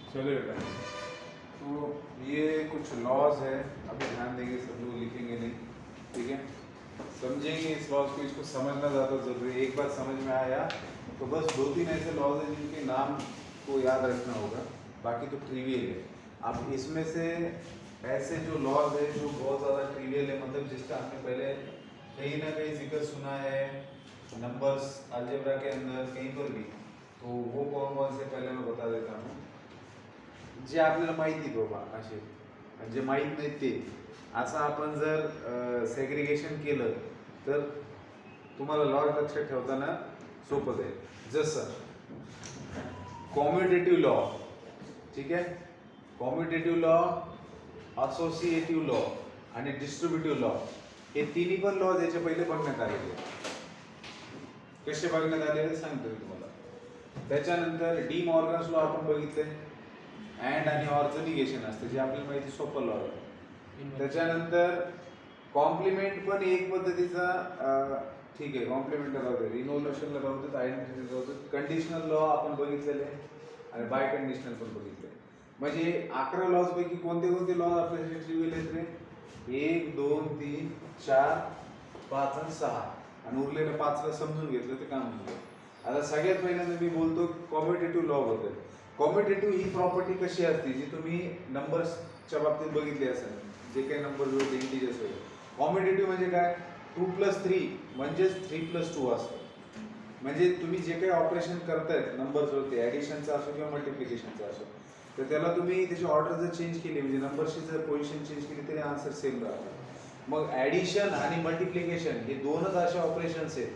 चलेगा। तो ये कुछ लॉज है, अभी ध्यान देंगे, सब लोग लिखेंगे नहीं, ठीक है, समझेंगे इस लॉज को, इसको समझना ज़्यादा ज़रूरी है। एक बार समझ में आया तो बस 2-3 ऐसे लॉज हैं जिनके नाम को याद रखना होगा, बाकी तो ट्रिवियल है। अब इसमें से ऐसे जो लॉज है जो बहुत ज़्यादा ट्रिवियल है, मतलब जिसका आपने पहले कहीं ना कहीं जिक्र सुना है नंबर्स अलजेब्रा के अंदर कहीं पर भी, तो वो कौन कौन से पहले मैं बता देता हूँ जे आपल्याला माहिती बाबा असे, जे माहीत नाही ते असं आपण जर सेग्रिगेशन केलं तर तुम्हाला लॉज लक्षात ठेवताना सोपं जाईल. जसं कॉम्युटेटिव्ह लॉ, ठीक आहे, कॉम्युटेटिव्ह लॉ, असोसिएटिव्ह लॉ आणि डिस्ट्रीब्युटिव्ह लॉ हे तिन्ही पण लॉज याच्या पहिले बघण्यात आलेले. कसे बघण्यात आलेले सांगतो मी तुम्हाला. त्याच्यानंतर डी मॉर्गन्स लॉ आपण बघितले, अँड आणि ऑरचं निगेशन असतं जे आपल्याला माहिती सोपं लॉ आहे. त्याच्यानंतर कॉम्प्लिमेंट पण एक पद्धतीचा ठीक आहे, कॉम्प्लिमेंट राहू दे, रिनोव्हेशनला राहू देत, आयडेंटिटी राहू देत, कंडिशनल लॉ आपण बघितलेले आणि बाय कंडिशनल पण बघितले. म्हणजे 11 लॉज पैकी कोणते कोणते लॉज आपल्याला ट्रिव्हियल आहेत रे? 1 2 3 4 5 आणि 6 आणि उरलेलं 5ला समजून घेतलं ते काम होतं. आता सगळ्यात पहिल्यांदा मी बोलतो कॉम्युटेटिव्ह लॉ बद्दल. कॉम्युटेटिव्ह ही प्रॉपर्टी कशी असते जी तुम्ही नंबर्सच्या बाबतीत बघितली असेल, जे काही नंबर होते इंटिजर्स होते. कॉम्युटेटिव्ह म्हणजे काय? 2+3 म्हणजेच 3+2 असतं. म्हणजे तुम्ही जे काही ऑपरेशन करतायत नंबर्स होते, ॲडिशनचं असो किंवा मल्टिप्लिकेशनचं असो, तर त्याला तुम्ही त्याची ऑर्डर जर चेंज केली, म्हणजे नंबरची जर पोझिशन चेंज केली तरी आन्सर सेम राहतो. मग ॲडिशन आणि मल्टिप्लिकेशन हे दोनच असे ऑपरेशन्स आहेत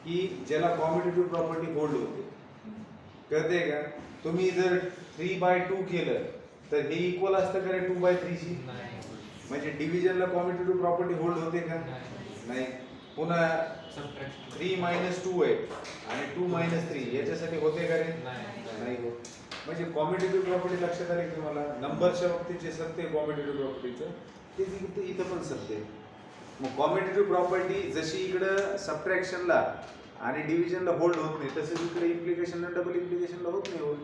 की ज्याला कॉम्युटेटिव्ह प्रॉपर्टी होल्ड होते. कळते का? तुम्ही जर 3/2 केलं तर हे इक्वल असतं का रे 2/3ची? म्हणजे डिव्हिजनला कॉम्युटेटिव्ह प्रॉपर्टी होल्ड होते का? नाही. पुन्हा 3 - 2 आहे आणि 2 - 3 याच्यासाठी होते का रे? नाही होत. म्हणजे कॉम्युटेटिव्ह प्रॉपर्टी लक्षात आली की तुम्हाला नंबरच्या बाबतीत जे सत्य आहे कॉम्युटेटिव्ह प्रॉपर्टीचं ते इथं पण सत्य आहे. मग कॉम्युटेटिव्ह प्रॉपर्टी जशी इकडं सबट्रॅक्शनला आणि डिव्हिजनला होल्ड होत नाही, तसंच इकडे इम्प्लिकेशनला डबल इम्प्लिकेशनला होत नाही होल्ड.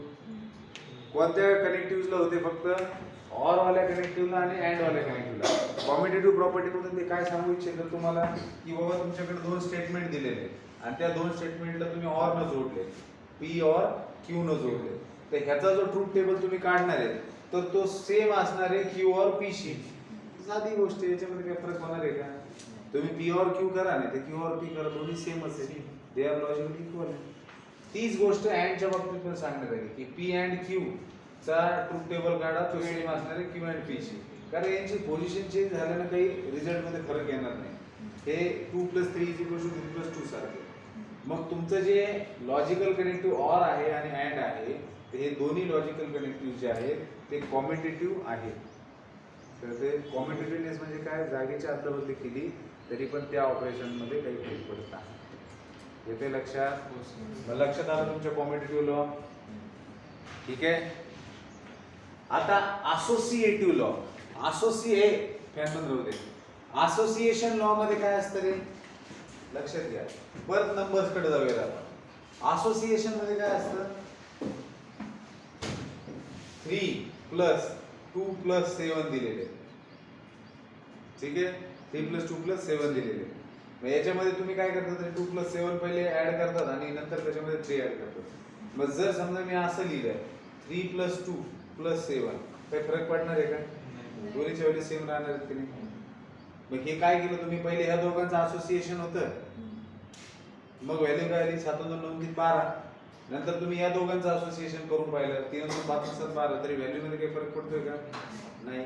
कोणत्या कनेक्टिव्हला होते? फक्त ऑर वाल्या कनेक्टिव्हला आणि अँड वाल्या कनेक्टिव्हला. कॉम्युटेटिव्ह प्रॉपर्टीमधून ते काय सांगू इच्छितं तुम्हाला की बाबा तुमच्याकडे 2 स्टेटमेंट दिलेले आणि त्या 2 स्टेटमेंटला तुम्ही ऑर न जोडले, पी और क्यू न जोडले, तर ह्याचा जो ट्रूथ टेबल तुम्ही काढणार आहे तर तो सेम असणार आहे क्यू और पी शी. साधी गोष्ट, याच्यामध्ये काही फरक होणार आहे का? तुम्ही पी और क्यू करा नाही ते क्यू और पी करा, दोन्ही सेमच आहे, दे आर लॉजिकली इक्वल. तीच गोष्ट अँडच्या बाबतीत पण सांगण्यात आली की पी अँड क्यू चा ट्रूथ टेबल काढा, तो सेम असणार आहे क्यू अँड पी ची. कारण यांची पोझिशन चेंज झाल्यानं काही रिझल्ट मध्ये फरक येणार नाही. हे 2+3 = 3+2 सारखे. मग तुमचं जे लॉजिकल कनेक्टिव्ह ऑर आहे आणि अँड आहे, ते हे दोन्ही लॉजिकल कनेक्टिव्ह जे आहेत ते कॉम्युटेटिव्ह आहेत. तर ते कॉम्युटेटिव्हनेस म्हणजे काय? जागेची अदलाबदली केली तरी पण त्या ऑपरेशन मध्ये काही फरक पडत नाही. येते लक्षात? लक्षात आलं तुमच्या कॉम्युटेटिव्ह लॉ? ठीक आहे. आता असोसिएटिव्ह लॉ, असोसिएशन लॉ मध्ये काय असतं रे? लक्षात घ्या. परत नंबर्स कडे जाऊया आपण. असोसिएशन मध्ये काय असतं? 3+2+7 दिलेले, ठीक आहे, 3+2+7 दिलेले. मग याच्यामध्ये तुम्ही काय करता? 2+7 पहिले ऍड करतात आणि नंतर त्याच्यामध्ये 3 ऍड करतात. मग जर समजा मी असं लिहिलंय 3+2+7, काही फरक पडणार आहे का? दोन्हीच्या वेळी सेम राहणार आहेत की नाही? मग हे काय केलं तुम्ही? पहिले ह्या दोघांचं असोसिएशन होतं, मग व्हॅल्यू काय आली? 7 2 9 12. नंतर तुम्ही या दोघांचं असोसिएशन करून पाहिलं, 3 2 5 7 12, तरी व्हॅल्यू मध्ये काही फरक पडतोय का? नाही.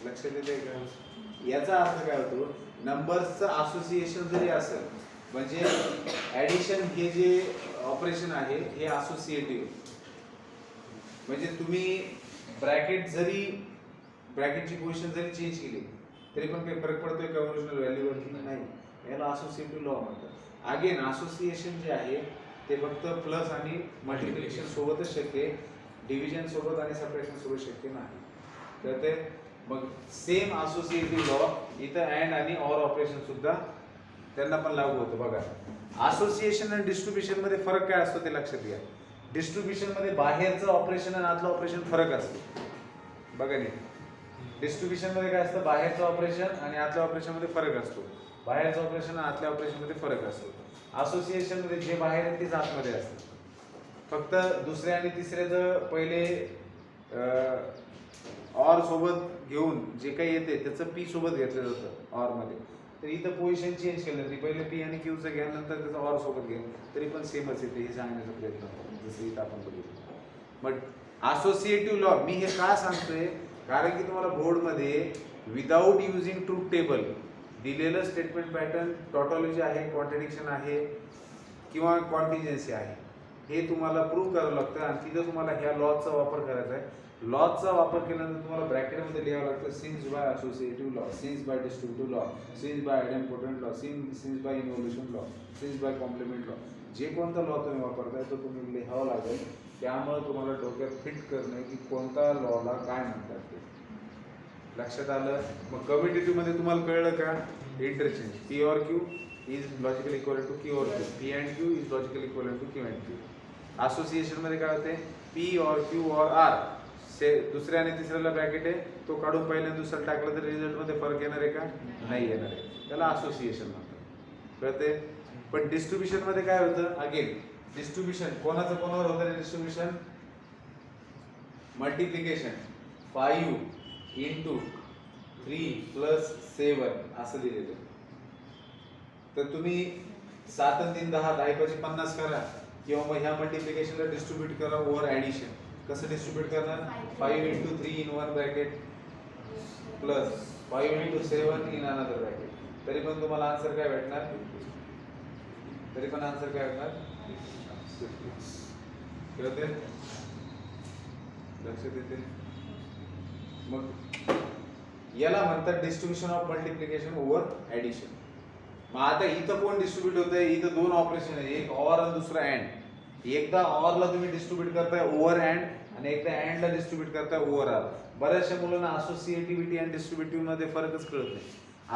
लक्षात येते का? याचा अर्थ काय होतो? नंबर्सचं असोसिएशन जरी असेल, म्हणजे ऍडिशन हे जे ऑपरेशन आहे हे असोसिएटिव्ह, म्हणजे तुम्ही ब्रॅकेटची पोझिशन जरी चेंज केली तरी पण काही फरक पडतोय का ओरिजिनल व्हॅल्यूवरती? नाही. याला असोसिएटिव्ह लॉ म्हणतात. अगेन असोसिएशन जे आहे ते फक्त प्लस आणि मल्टिप्लिकेशन सोबतच शक्य आहे, डिव्हिजन सोबत आणि सबट्रॅक्शन सोबत शक्य नाही. तर ते मग सेम असोसिएटिव्ह लॉ इथं अँड आणि ऑर ऑपरेशन सुद्धा त्यांना पण लागू होतं. बघा, असोसिएशन आणि डिस्ट्रीब्युशन मध्ये फरक काय असतो ते लक्षात घ्या. डिस्ट्रीब्युशन मध्ये बाहेरचं ऑपरेशन आणि आतलं ऑपरेशन फरक असतो. बघा नीट, डिस्ट्रीब्युशन मध्ये काय असतं, बाहेरचं ऑपरेशन आणि आतल्या ऑपरेशन मध्ये फरक असतो. बाहेरचं ऑपरेशन आणि आतल्या ऑपरेशन मध्ये फरक असतो. असोसिएशन मध्ये जे बाहेर आहे तेच आतमध्ये असतं. फक्त दुसऱ्या आणि तिसऱ्याचं पहिले ऑर सोबत घेऊन जे काही येते त्याचं पी सोबत घेतलं जातं ऑर मध्ये. तर इथं पोझिशन चेंज केलं तरी पहिले पी आणि क्यूचं घ्या, नंतर त्याचं ऑर सोबत घ्या, तरी पण सेमच येते हे सांगण्याचा प्रयत्न करतो, जसं इथं आपण बघितलं. बट असोसिएटिव्ह लॉ मी हे का सांगतोय, कारण की तुम्हाला बोर्डमध्ये विदाऊट युजिंग ट्रूथ टेबल दिलेलं स्टेटमेंट पॅटर्न टॉटॉलॉजी आहे, कॉन्ट्रडिक्शन आहे किंवा कॉन्टिजेन्सी आहे हे तुम्हाला प्रूव्ह करावं लागतं. आणि तिथं तुम्हाला ह्या लॉचा वापर करायचा आहे. लॉचा वापर केल्यानंतर तुम्हाला ब्रॅकेटमध्ये लिहावं लागतं since by associative law, since by distributive law, since by idempotent law, since by involution law, since by complement law. जे कोणता लॉ तुम्ही वापरताय तो तुम्ही लिहावं लागेल. त्यामुळे तुम्हाला डोक्यात फिट करणं की कोणता लॉला काय म्हणतात ते लक्षात आलं. मग कम्युटेटिव्ह मध्ये तुम्हाला कळलं का, interchange P or Q is logical equal to Q or Q, P and Q is logical equal to Q and Q. Association मध्ये काय होते, P or Q or R से दुसऱ्या आणि तिसऱ्याला ब्रॅकेट आहे, तो काढून पहिल्या दुसऱ्याला टाकलं तर रिझल्ट मध्ये फरक येणार आहे का, नाही येणार आहे. त्याला असोसिएशन म्हणतात, कळते. पण डिस्ट्रीब्युशन मध्ये काय होतं, अगेन डिस्ट्रीब्युशन कोणाचं कोणावर होतं, डिस्ट्रीब्युशन मल्टिप्लिकेशन 5 into 3 plus 7 असं दिलेलं. तर तुम्ही 7 आणि 3 10 10 50 करा किंवा मग ह्या मल्टिप्लिकेशनला डिस्ट्रीब्यूट करा ओव्हर ॲडिशन. कसं डिस्ट्रीब्यूट करणार, 5 into 3 in one bracket plus 5 into 7 in another bracket. तरी पण तुम्हाला आन्सर काय भेटणार, तरी पण आन्सर काय भेटणार, कळते, लक्षात येते. मग याला म्हणतात distribution of multiplication over addition. मग आता इथं कोण डिस्ट्रीब्यूट होतंय, इथं दोन ऑपरेशन आहे, एक ऑर आणि दुसरा अँड. एकदा ऑरला तुम्ही डिस्ट्रीब्यूट करताय ओव्हर अँड आणि एकदा अँडला डिस्ट्रीब्यूट करताय ओव्हर आर. बऱ्याचशा मुलांना असोसिएटिव्हिटी आणि डिस्ट्रीब्युटिव्ह मध्ये फरकच कळत नाही.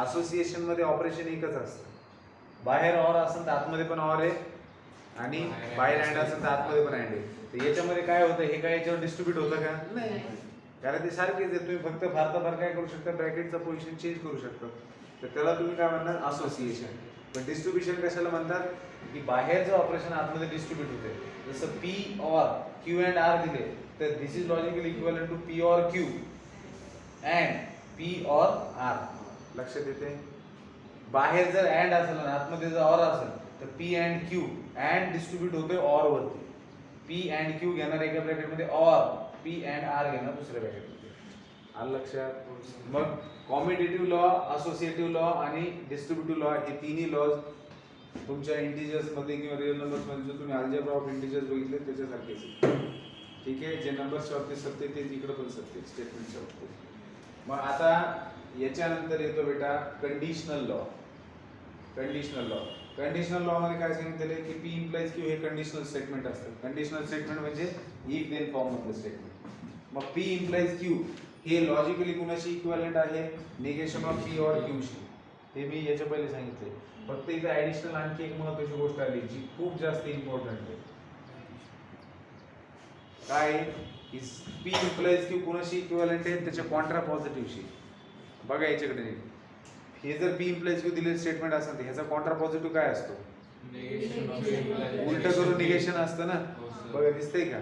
असोसिएशन मध्ये ऑपरेशन एकच असतं, बाहेर ऑर असेल तर आतमध्ये पण ऑर आहे आणि बाहेर अँड असेल तर आतमध्ये पण अँड आहे. तर याच्यामध्ये काय होतं, हे काय याच्यावर डिस्ट्रीब्यूट होतं का, नाही, कारण ते सारखेच आहे. तुम्ही फक्त फार काय करू शकता, ब्रॅकेटचं पोझिशन चेंज करू शकता. तर त्याला तुम्ही काय म्हणणार, असोसिएशन. पण डिस्ट्रीब्युशन कशाला म्हणतात, की बाहेरचं ऑपरेशन आतमध्ये डिस्ट्रीब्यूट होते. जसं P or Q and R दिले तर this is logical equivalent to P or Q and P or R. लक्षात येते. बाहेर जर अँड असेल आणि आतमध्ये जर ऑर असेल तर P and Q and distribute होतोय ऑर वरती. पी अँड क्यू घेणार एका ब्रॅकेटमध्ये, ऑर पी अँड आर घेणार दुसऱ्या ब्रॅकेटमध्ये. आलं लक्षात. मग कॉम्युटेटिव्ह लॉ, असोसिएटिव्ह लॉ आणि डिस्ट्रीब्युटिव्ह लॉ हे तिन्ही लॉज तुमच्या इंटिजर्स मध्ये किंवा रिअल नंबर्स मध्ये जो तुम्ही अल्जेब्रा ऑफ इंटिजर्स बघितले त्याच्यासारखेच. ठीक आहे, जे नंबर्सच्या बाबतीत सत्य तेच इकडे पण सत्य स्टेटमेंटच्या बाबतीत. मग आता याच्यानंतर येतो बेटा conditional law. Conditional law, conditional law मध्ये काय सांगितले की पी इम्प्लाइज क्यू हे कंडिशनल स्टेटमेंट असतं. कंडिशनल स्टेटमेंट म्हणजे इफ देन फॉर्म मधलं स्टेटमेंट. मग पी इम्प्लाइज क्यू हे लॉजिकली कुणाशी इक्विव्हॅलेंट आहे, negation of P or Q शी. हे मी याच्या पहिले सांगितले. फक्त इथे ऍडिशनल आणखी एक महत्त्वाची गोष्ट आली जी खूप जास्त इम्पॉर्टंट आहे. काय, पी इम्प्लाइज क्यू कुणाशी इक्विव्हॅलेंट आहे, त्याच्या कॉन्ट्रा पॉझिटिव्हशी. बघा याच्याकडे, हे जर पी इम्प्लाइज क्यू दिलेलं स्टेटमेंट असेल तर ह्याचा कॉन्ट्रा पॉझिटिव्ह काय असतो, उलट करून निगेशन असतं ना. बघा दिसतंय का,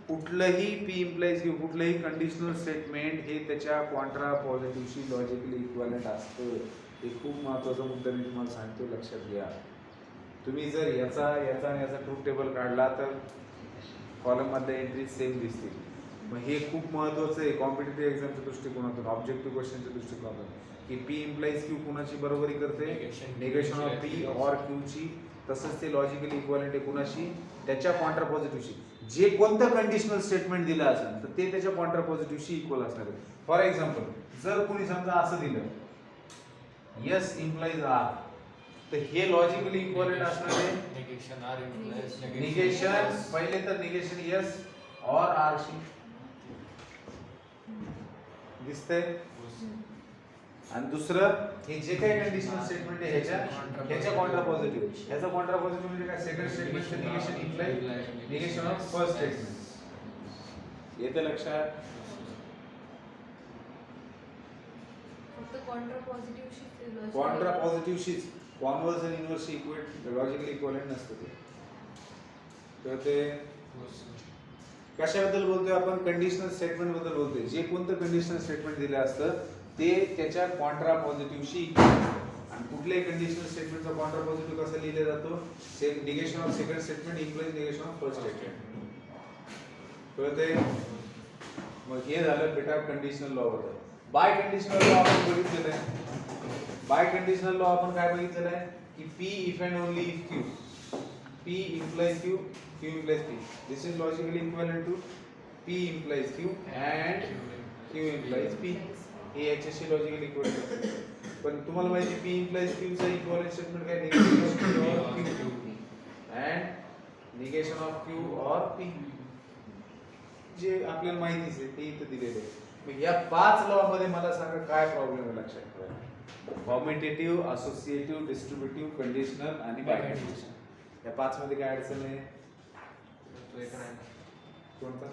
कुठलंही पी इम्प्लाइज क्यू कुठलंही कंडिशनल स्टेटमेंट हे त्याच्या कॉन्ट्रा पॉझिटिव्हशी लॉजिकली इक्विव्हॅलेंट असतं. हे खूप महत्त्वाचा मुद्दा मी तुम्हाला सांगतो, लक्षात घ्या. तुम्ही जर याचा आणि याचा ट्रूथ टेबल काढला तर कॉलम मधल्या एंट्री सेम दिसतील. मग हे खूप महत्त्वाचं आहे कॉम्पिटिटिव्ह एक्झामच्या दृष्टिकोनातून, ऑब्जेक्टिव्ह क्वेश्चनच्या दृष्टिकोनातून, की पी इम्प्लाइज क्यू कुणाची बरोबरी करते, निगेशन ऑफ पी ऑर क्यूची. तसंच ते लॉजिकली इक्विव्हॅलेंट आहे कुणाशी, त्याच्या कॉन्ट्रा पॉझिटिव्हशी. जे कोणतं कंडिशनल स्टेटमेंट दिलं असेल तर ते त्याच्या कॉन्ट्रा पॉझिटिव्हशी इक्वल असणार आहे. फॉर एक्झाम्पल, जर कोणी समजा असं दिलं यस इम्प्लाइज आर, तर हे लॉजिकली इक्विव्हॅलेंट असणार आहे निगेशन पहिले तर निगेशन यस और आर शी. दिसतंय. आणि दुसरं हे जे काही कंडिशनल स्टेटमेंट आहे ह्याच्या कॉन्ट्रा पॉझिटिव्ह, ह्याचा कॉन्ट्रा पॉझिटिव्ह म्हणजे काय, सेकंड स्टेटमेंटचं negation imply negation of first statement. येते लक्षात? फक्त कॉन्ट्रा पॉझिटिव्हशीच कॉन्व्हर्स आणि इन्व्हर्स इक्वेट लॉजिकली इक्विव्हॅलेंट नसतं ते. तर ते कशाबद्दल बोलतोय आपण, कंडिशनल स्टेटमेंट बद्दल बोलतोय. जे कोणतं कंडिशनल स्टेटमेंट दिलं असतं ते त्याच्या कॉन्ट्रा पॉझिटिव्हशी आणि कुठल्याही कंडिशनल स्टेटमेंटचा कॉन्ट्रा पॉझिटिव्ह कसा लिहिला जातो, negation of second statement implies negation of first statement. कळतंय? मग हे झालं बेटा कंडिशनल लॉ बद्दल. बाय कंडिशनल लॉ आपण बघितलेलं आहे. बाय कंडिशनल लॉ आपण काय बघितलेलं आहे की P if and only if Q, P implies Q, Q implies P. This is logically equivalent to P implies Q and Q implies P. हे याच्याशी लॉजिकली इक्विव्हॅलेंट आहे. पण तुम्हाला माहिती P implies Q चा इक्विव्हॅलेंट स्टेटमेंट काय, negation of Q or Q and negation of Q or P. जे आपल्याला माहितीच आहे ते इथं दिलेले आहे. मग या 5 लॉ मध्ये मला सांगा काय प्रॉब्लेम आहे लक्षात ठेवा. कॉम्युटेटिव्ह, असोसिएटिव्ह, डिस्ट्रीब्युटिव्ह, कंडिशनल आणि बाय कंडिशन. या 5 मध्ये काय अडचण आहे? कोणता?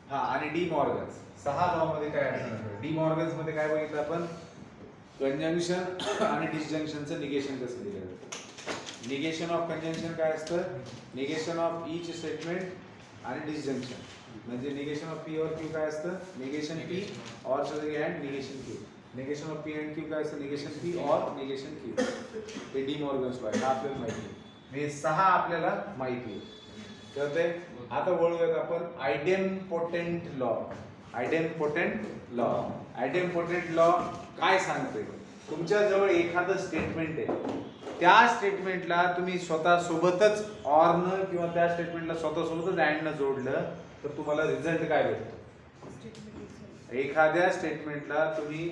हा, आणि डी मॉर्गन्स. 6 लॉ मध्ये काय अडचण आहे? डी मॉर्गन्स मध्ये काय बघितलं आपण, कंजंक्शन आणि डिसजंक्शनचं निगेशन कसं दिलं जातं. निगेशन ऑफ कंजंक्शन काय असतं, निगेशन ऑफ ईच स्टेटमेंट आणि डिसजंक्शन. म्हणजे निगेशन ऑफ P और Q काय असतं, निगेशन P और and negation Q. Negation of P and Q काय असतं, निगेशन P और निगेशन Q. हे डी मॉर्गन्स लॉ आहे, हा आपल्याला माहिती आहे. हे 6 आपल्याला माहिती आहे. कळतंय? आता वळूयात आपण आयडेम्पोटेंट लॉ. आयडेम्पोटेंट लॉ. आयडेम्पोटेंट लॉ काय सांगते, तुमच्या जवळ एखादं स्टेटमेंट आहे, त्या स्टेटमेंटला तुम्ही स्वतः सोबतच ऑर न किंवा त्या स्टेटमेंटला स्वतः सोबतच अँड न जोडलं तर तुम्हाला रिझल्ट काय भेटतो. एखाद्या स्टेटमेंटला तुम्ही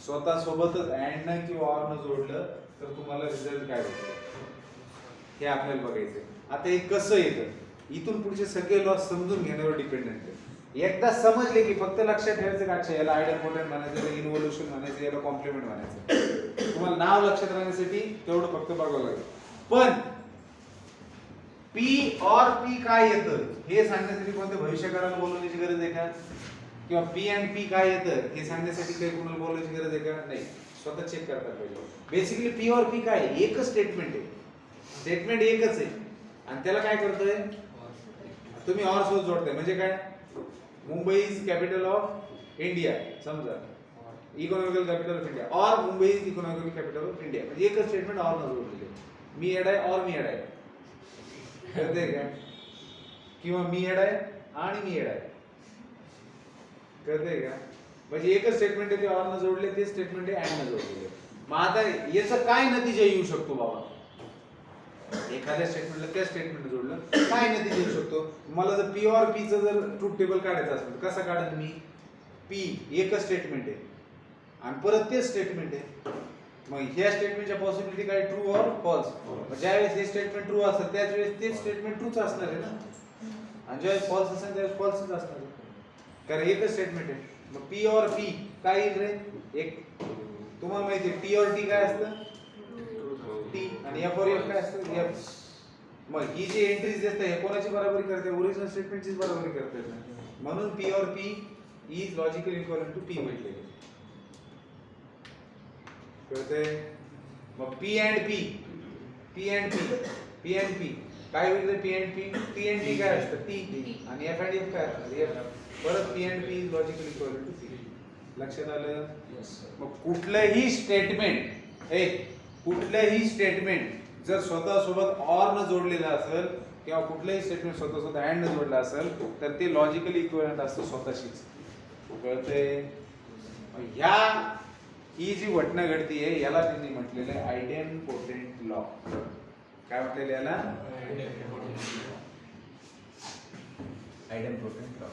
स्वतः सोबतच अँड न किंवा ऑर न जोडलं तर तुम्हाला रिझल्ट काय भेटतो, हे आपल्याला बघायचंय. आता हे कसं येतं, इथून पुढचे सगळे लॉ समजून घेण्यावर डिपेंडेंट आहे. एकदा समजले की फक्त लक्षात ठेवायचं का, अच्छा याला आयडेम्पोटेंट म्हणायचं, याला इन्व्होल्युशन म्हणायचं, याला कॉम्प्लिमेंट म्हणायचं. तुम्हाला नाव लक्षात राहण्यासाठी तेवढं फक्त बघावं लागेल. पण P और P काय येतं हे सांगण्यासाठी कोणत्या भविष्यकाळाला बोलवण्याची गरज आहे का, किंवा P and P काय येतं हे सांगण्यासाठी काही कोणाला बोलवायची गरज आहे का, नाही. स्वतः चेक करता पाहिजे. बेसिकली P और P काय, एकच स्टेटमेंट आहे. स्टेटमेंट एकच आहे आणि त्याला काय करतोय तुम्ही ऑर सोबत जोडताय. म्हणजे काय, Mumbai is capital of India समजा, इकॉनॉमिकल कॅपिटल ऑफ इंडिया, और Mumbai is economical capital of India. म्हणजे एकच स्टेटमेंट ऑर न जोडलेले. मी एड आहे और मी एड आहे, कळतंय का, किंवा मी एड आहे आणि मी एड आहे, कळतंय का. म्हणजे एकच स्टेटमेंट आहे ते ऑर न जोडले, ते स्टेटमेंट आहे अँड न जोडलेले. मग आता याचा काय नतीजा येऊ शकतो बाबा, एखाद्या स्टेटमेंटला त्या स्टेटमेंट जोडलं काय नतीजा येऊ शकतो. मला जर P और P चं जर ट्रूथ टेबल काढायचं असेल तर कसं काढेन मी, P एकच स्टेटमेंट आहे आणि परत तेच स्टेटमेंट आहे. मग ह्या स्टेटमेंटच्या पॉसिबिलिटी काय, ट्रू और फॉल्स. ज्यावेळेस हे स्टेटमेंट ट्रू असेल त्याच वेळेस तेच स्टेटमेंट ट्रूच असणार आहे ना, आणि ज्यावेळेस फॉल्स असेल त्यावेळेस फॉल्सच असणार आहे, कारण एकच स्टेटमेंट आहे. मग P और P काय येईल रे, एक तुम्हाला माहिती आहे T और T काय असतं, T, आणि F और F काय असतं, F. मग ही जी एंट्रीज देते हे कोणाची बरोबरी करते, ओरिजिनल स्टेटमेंटचीच बरोबरी करते ना. म्हणून P और P is logically equivalent to P म्हटले. कळते. मग P and P, P and P, P and P काय होईल, P and P, T and T काय असतं, T, आणि F and F काय असतं, F. परत P and P is logically equivalent to P. लक्षात आलं. मग कुठलंही स्टेटमेंट जर स्वतः सोबत ऑर न जोडलेलं असेल किंवा कुठलंही स्टेटमेंट स्वतः सोबत अँड न जोडलं असेल तर ते लॉजिकली इक्विव्हॅलेंट असतं स्वतःशीच. कळतंय. ह्या ही जी घटना घडती आहे याला त्यांनी म्हटलेलं आहे आयडेम्पोटेंट लॉ. काय म्हटलेलं याला, आयडेम्पोटेंट लॉ.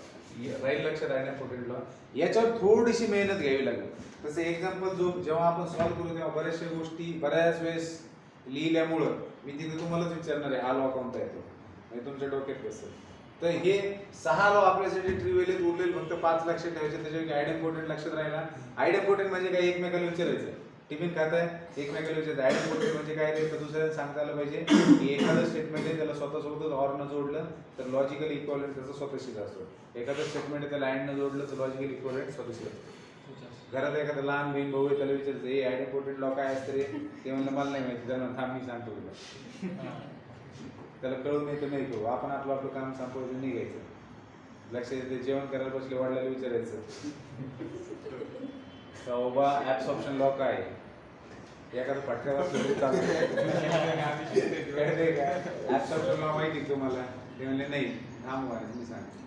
राहील लक्षात, आयडेम्पोटेंट लॉ. याच्यावर थोडीशी मेहनत घ्यावी लागेल. तसे एक्झाम्पल जेव्हा आपण सॉल्व्ह करू तेव्हा बऱ्याचशा गोष्टी बऱ्याच वेळेस लिहिल्यामुळं मी तिथे तुम्हालाच विचारणार आहे हा लॉ कोणता येतो, म्हणजे तुमच्या डोक्यात बसेल. तर हे 6 लॉ आपल्यासाठी ट्रिव्हियल आहेत, उरलेले फक्त 5 लक्षात ठेवायचे. त्याच्यापैकी आयडेम्पोर्टंट लक्षात राहिला. आयडेम्पोर्टंट म्हणजे काय, एकमेकाला विचारायचं. टिफिन खाताय, एकमेकाला विचारायचं. आयडेम्पोर्टंट म्हणजे काय रे, तर दुसऱ्याला सांगता आलं पाहिजे की एखादं स्टेटमेंट आहे त्याला स्वतःसोबतच ऑर न जोडलं तर लॉजिकल इक्वलंट त्याचं स्वतःशीच असतो. एखादं स्टेटमेंट आहे त्याला अँड न जोडलं तर लॉजिकल इक्वलंट स्वतःशीच असतो. घरात एखादा लहान बहीण भाऊ आहे त्याला विचारायचं हे आयडेम्पोर्टंट लॉ काय असतं रे, ते म्हणलं मला नाही माहिती. त्यांना थांब मी सांगतो तुला. त्याला कळून येतं नाही कळू, आपण आपलं आपलं काम संपवायचं निघायचं. लक्ष येते, जेवण करायला बसले वडिलांना विचारायचं बाबा ऍब्सॉर्प्शन लॉ काय आहे? एखादं फटका वाचलं तरी चालतं. ऍब्सॉर्प्शन लॉ माहिती तुम्हाला? ते म्हणले नाही. थांब मी सांगतो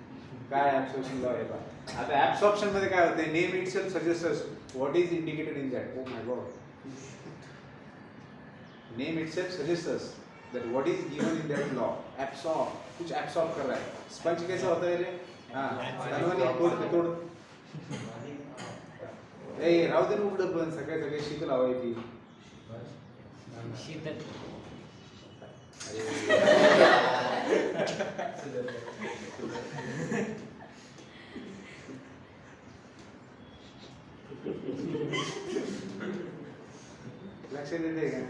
काय ऍब्सॉर्प्शन लॉ आहे बा. आता ऍब्सॉर्प्शन मध्ये काय होतं, name itself suggests what is indicated in that. Oh my God, name itself suggests that what is given in that law. Absorb, कुछ absorb कर रहा है. स्पंज कैसा होता है रे? हाँ, तोड़. ए राहू दे ना उघडं पण, सगळे शीतल हवा येते. शीतल. लक्ष देते का?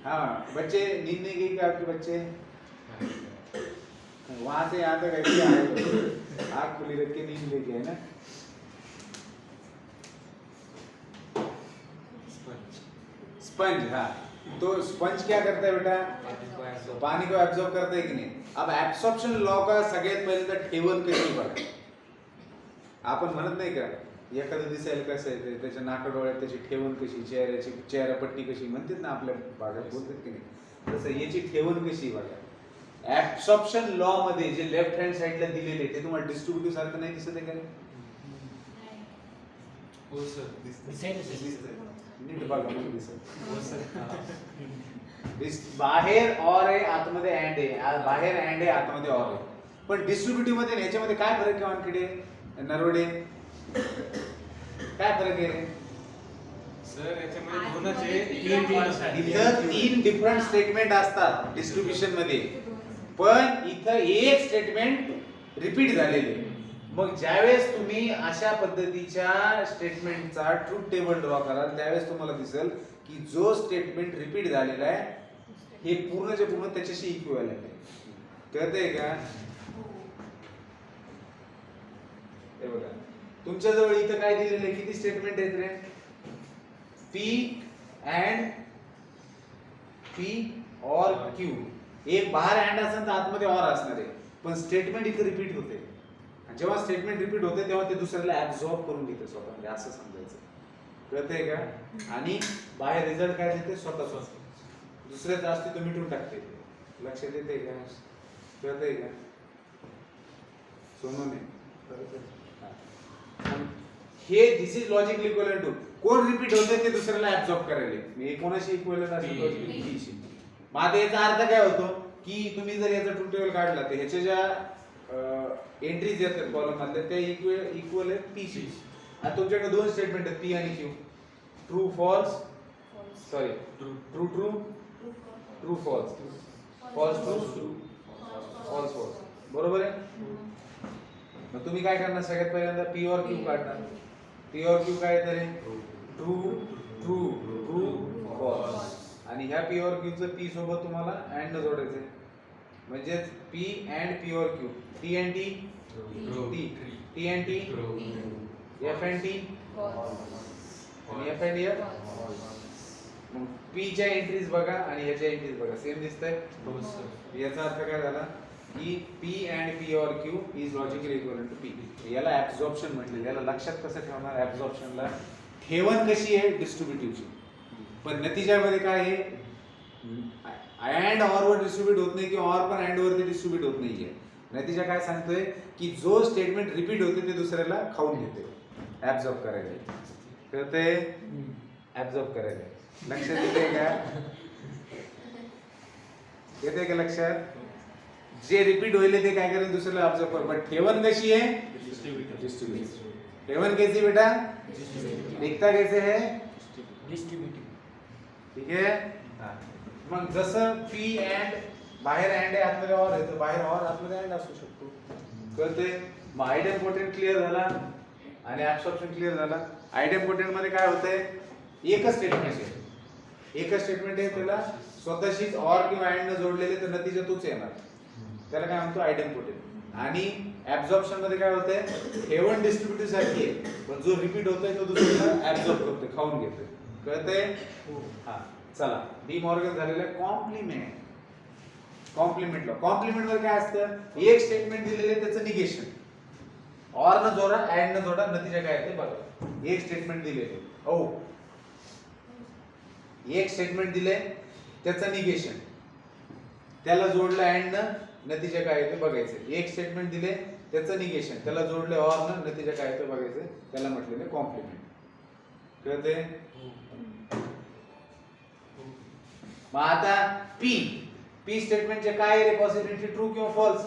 हाँ बच्चे नींद नहीं गई क्या आपके बच्चे? वहां से यहाँ तक ऐसे आए, आँख खुली रख के नींद लेके, है ना? स्पंज, हाँ. तो स्पंज क्या करता है बेटा? पाणी को ऍब्सॉर्ब करता है की नाही? अब ऍब्सॉर्प्शन लॉ का सगळ्यात पहिल्यांदा ठेवण कशी बघा. आपण म्हणत नाही का एखादं दिसायला कसं आहे, त्याच्या नाकाडोळ्यात त्याची ठेवण कशी, चेहऱ्याची चेहरापट्टी कशी म्हणतात ना आपल्या भागात, बोलतात की नाही, तसं याची ठेवण कशी बघा. ऍब्सॉर्प्शन लॉ मध्ये जे लेफ्ट हँड साइडला दिलेले ते तुम्हाला डिस्ट्रीब्युटिव्ह सारखं नाही दिसत आहे का? हो सर, दिसतंय. नीट बघा म्हणजे दिसत. हो सर. बाहेर ऑर आहे, आतमध्ये अँड आहे. बाहेर अँड आहे, आतमध्ये ऑर आहे. पण डिस्ट्रीब्युटिव्ह मध्ये ह्याच्यामध्ये काय फरक आहे वानकडे नरवडे? काय फरक आहे? सर याच्यामध्ये दोनचे इथं 3 डिफरंट स्टेटमेंट असतात डिस्ट्रीब्युशन मध्ये, पण इथं एक स्टेटमेंट रिपीट झालेले. मग ज्यावेळेस तुम्ही अशा पद्धतीच्या स्टेटमेंटचा ट्रूथ टेबल ड्रॉ कराल त्यावेळेस तुम्हाला दिसेल की जो स्टेटमेंट रिपीट झालेला आहे हे पूर्णचे पूर्ण त्याच्याशी इक्विव्हॅलेंट आहे. कळतंय का? हे बघा तुमच्याजवळ इथं काय दिलेलं आहे, किती स्टेटमेंट आहेत रे? पी अँड पी और क्यू. एक बाहेर अँड असेल तर आतमध्ये ऑर असणार आहे, पण स्टेटमेंट इथे रिपीट होते. जेव्हा स्टेटमेंट रिपीट होते तेव्हा ते दुसऱ्याला ऍब्सॉर्ब करून घेते स्वतःमध्ये, असं समजायचं. कळतंय का? आणि बाहेर रिझल्ट काय देते? स्वतः दुसऱ्याचं अस्तित्व मिटून टाकते. लक्षात येते का? कळतंय का? सोनूने हे दिस इज लॉजिकल इक्विव्हॅलेंट टू. कोण रिपीट होते ते दुसऱ्याला ऍब्सॉर्ब करायला. मी कोणाशी इक्विव्हॅलेंट असेल? लॉजिकली पीशी. मग आता याचा अर्थ काय होतो की तुम्ही जर याचा ट्रूथ टेबल काढला तर ह्याच्या ज्या एंट्रीज येतात कॉलम मधल्या त्या इक्वल आहेत पीशी. आता तुमच्याकडे 2 स्टेटमेंट आहेत पी आणि Q. True false, sorry true true, true false, false true, false false. बरोबर आहे? मग तुम्ही काय करणार? सगळ्यात पहिल्यांदा पी और क्यू काढणार. पी और क्यू काय येतं रे? True true true false. आणि ह्या पी और क्यू चं पी सोबत तुम्हाला अँड जोडायचंय. म्हणजे पी अँड पी और Q. T and T, T and T, F and T आणि एफ अँड एफ. मग पी च्या एंट्रीज बघा आणि ह्याच्या एंट्रीज बघा, सेम दिसतंय. याचा अर्थ काय झाला की पी अँड पी और Q is logically equivalent to P. याला ऍब्सॉर्प्शन म्हटलं. याला लक्षात कसं ठेवणार? ऍब्सॉर्प्शनला ठेवण कशी आहे? डिस्ट्रीब्युटिव्हची. पण नतीजामध्ये काय आहे? अँड ऑर वर डिस्ट्रीब्यूट होत नाही किंवा ऑर पण अँड वरती डिस्ट्रीब्यूट होत नाहीये. नतीजा काय सांगतोय की जो स्टेटमेंट रिपीट होते ते दुसऱ्याला खाऊन घेते, ऍब्सॉर्ब करायला. कळतंय? ऍब्सॉर्ब करायला. लक्षात येते का? येते का लक्षात? जे रिपीट होईल ते काय करेल? दुसऱ्याला ऍब्सॉर्ब कर. पण ठेवण कशी आहे? डिस्ट्रीब्युटिव्ह. ठेवण कैसी बेटा? दिखता कैसे है? डिस्ट्रीब्युटिव्ह. ठीक आहे. मग जसं पी अँड बाहेर अँड आहे आतमध्ये ऑर आहे, तर बाहेर ऑर आतमध्ये अँड असू शकतो. कळते? मग आयडेम्पोटेंट क्लिअर झाला आणि ऍब्सॉर्प्शन क्लिअर झाला. आयडेम्पोटेंट मध्ये काय होतंय, एकच स्टेटमेंट आहे, एकच स्टेटमेंट आहे, त्याला स्वतःशीच ऑर किंवा अँड न जोडलेले तर नतीजा तोच येणार, त्याला काय म्हणतो आयडेम्पोटेंट. आणि ऍब्सॉर्प्शन मध्ये काय होतंय, हेवन डिस्ट्रीब्युटिव्ह सारखी आहे, पण जो रिपीट होतोय तो दुसऱ्याला ऍब्सॉर्ब करतोय, खाऊन घेतोय. कळतंय? हा चला, डी मॉर्गन झालेलं आहे कॉम्प्लिमेंट. कॉम्प्लिमेंट लॉ, कॉम्प्लिमेंट मध्ये काय असतं, एक स्टेटमेंट दिलेलं आहे त्याचं निगेशन, ऑर न जोडा अँड न जोडा नतीजा काय येते बघा. एक स्टेटमेंट दिलेले ओ, एक स्टेटमेंट दिले त्याचं निगेशन, त्याला जोडलं अँड न नतीजा काय येते बघायचं. एक स्टेटमेंट दिले त्याचं निगेशन, त्याला जोडले ऑर न नतीजा काय येते बघायचं, त्याला म्हटलेले कॉम्प्लिमेंट. कळते? मग आता पी, पी स्टेटमेंटचे काय आहे पॉसिबिलिटी, ट्रू किंवा फॉल्स,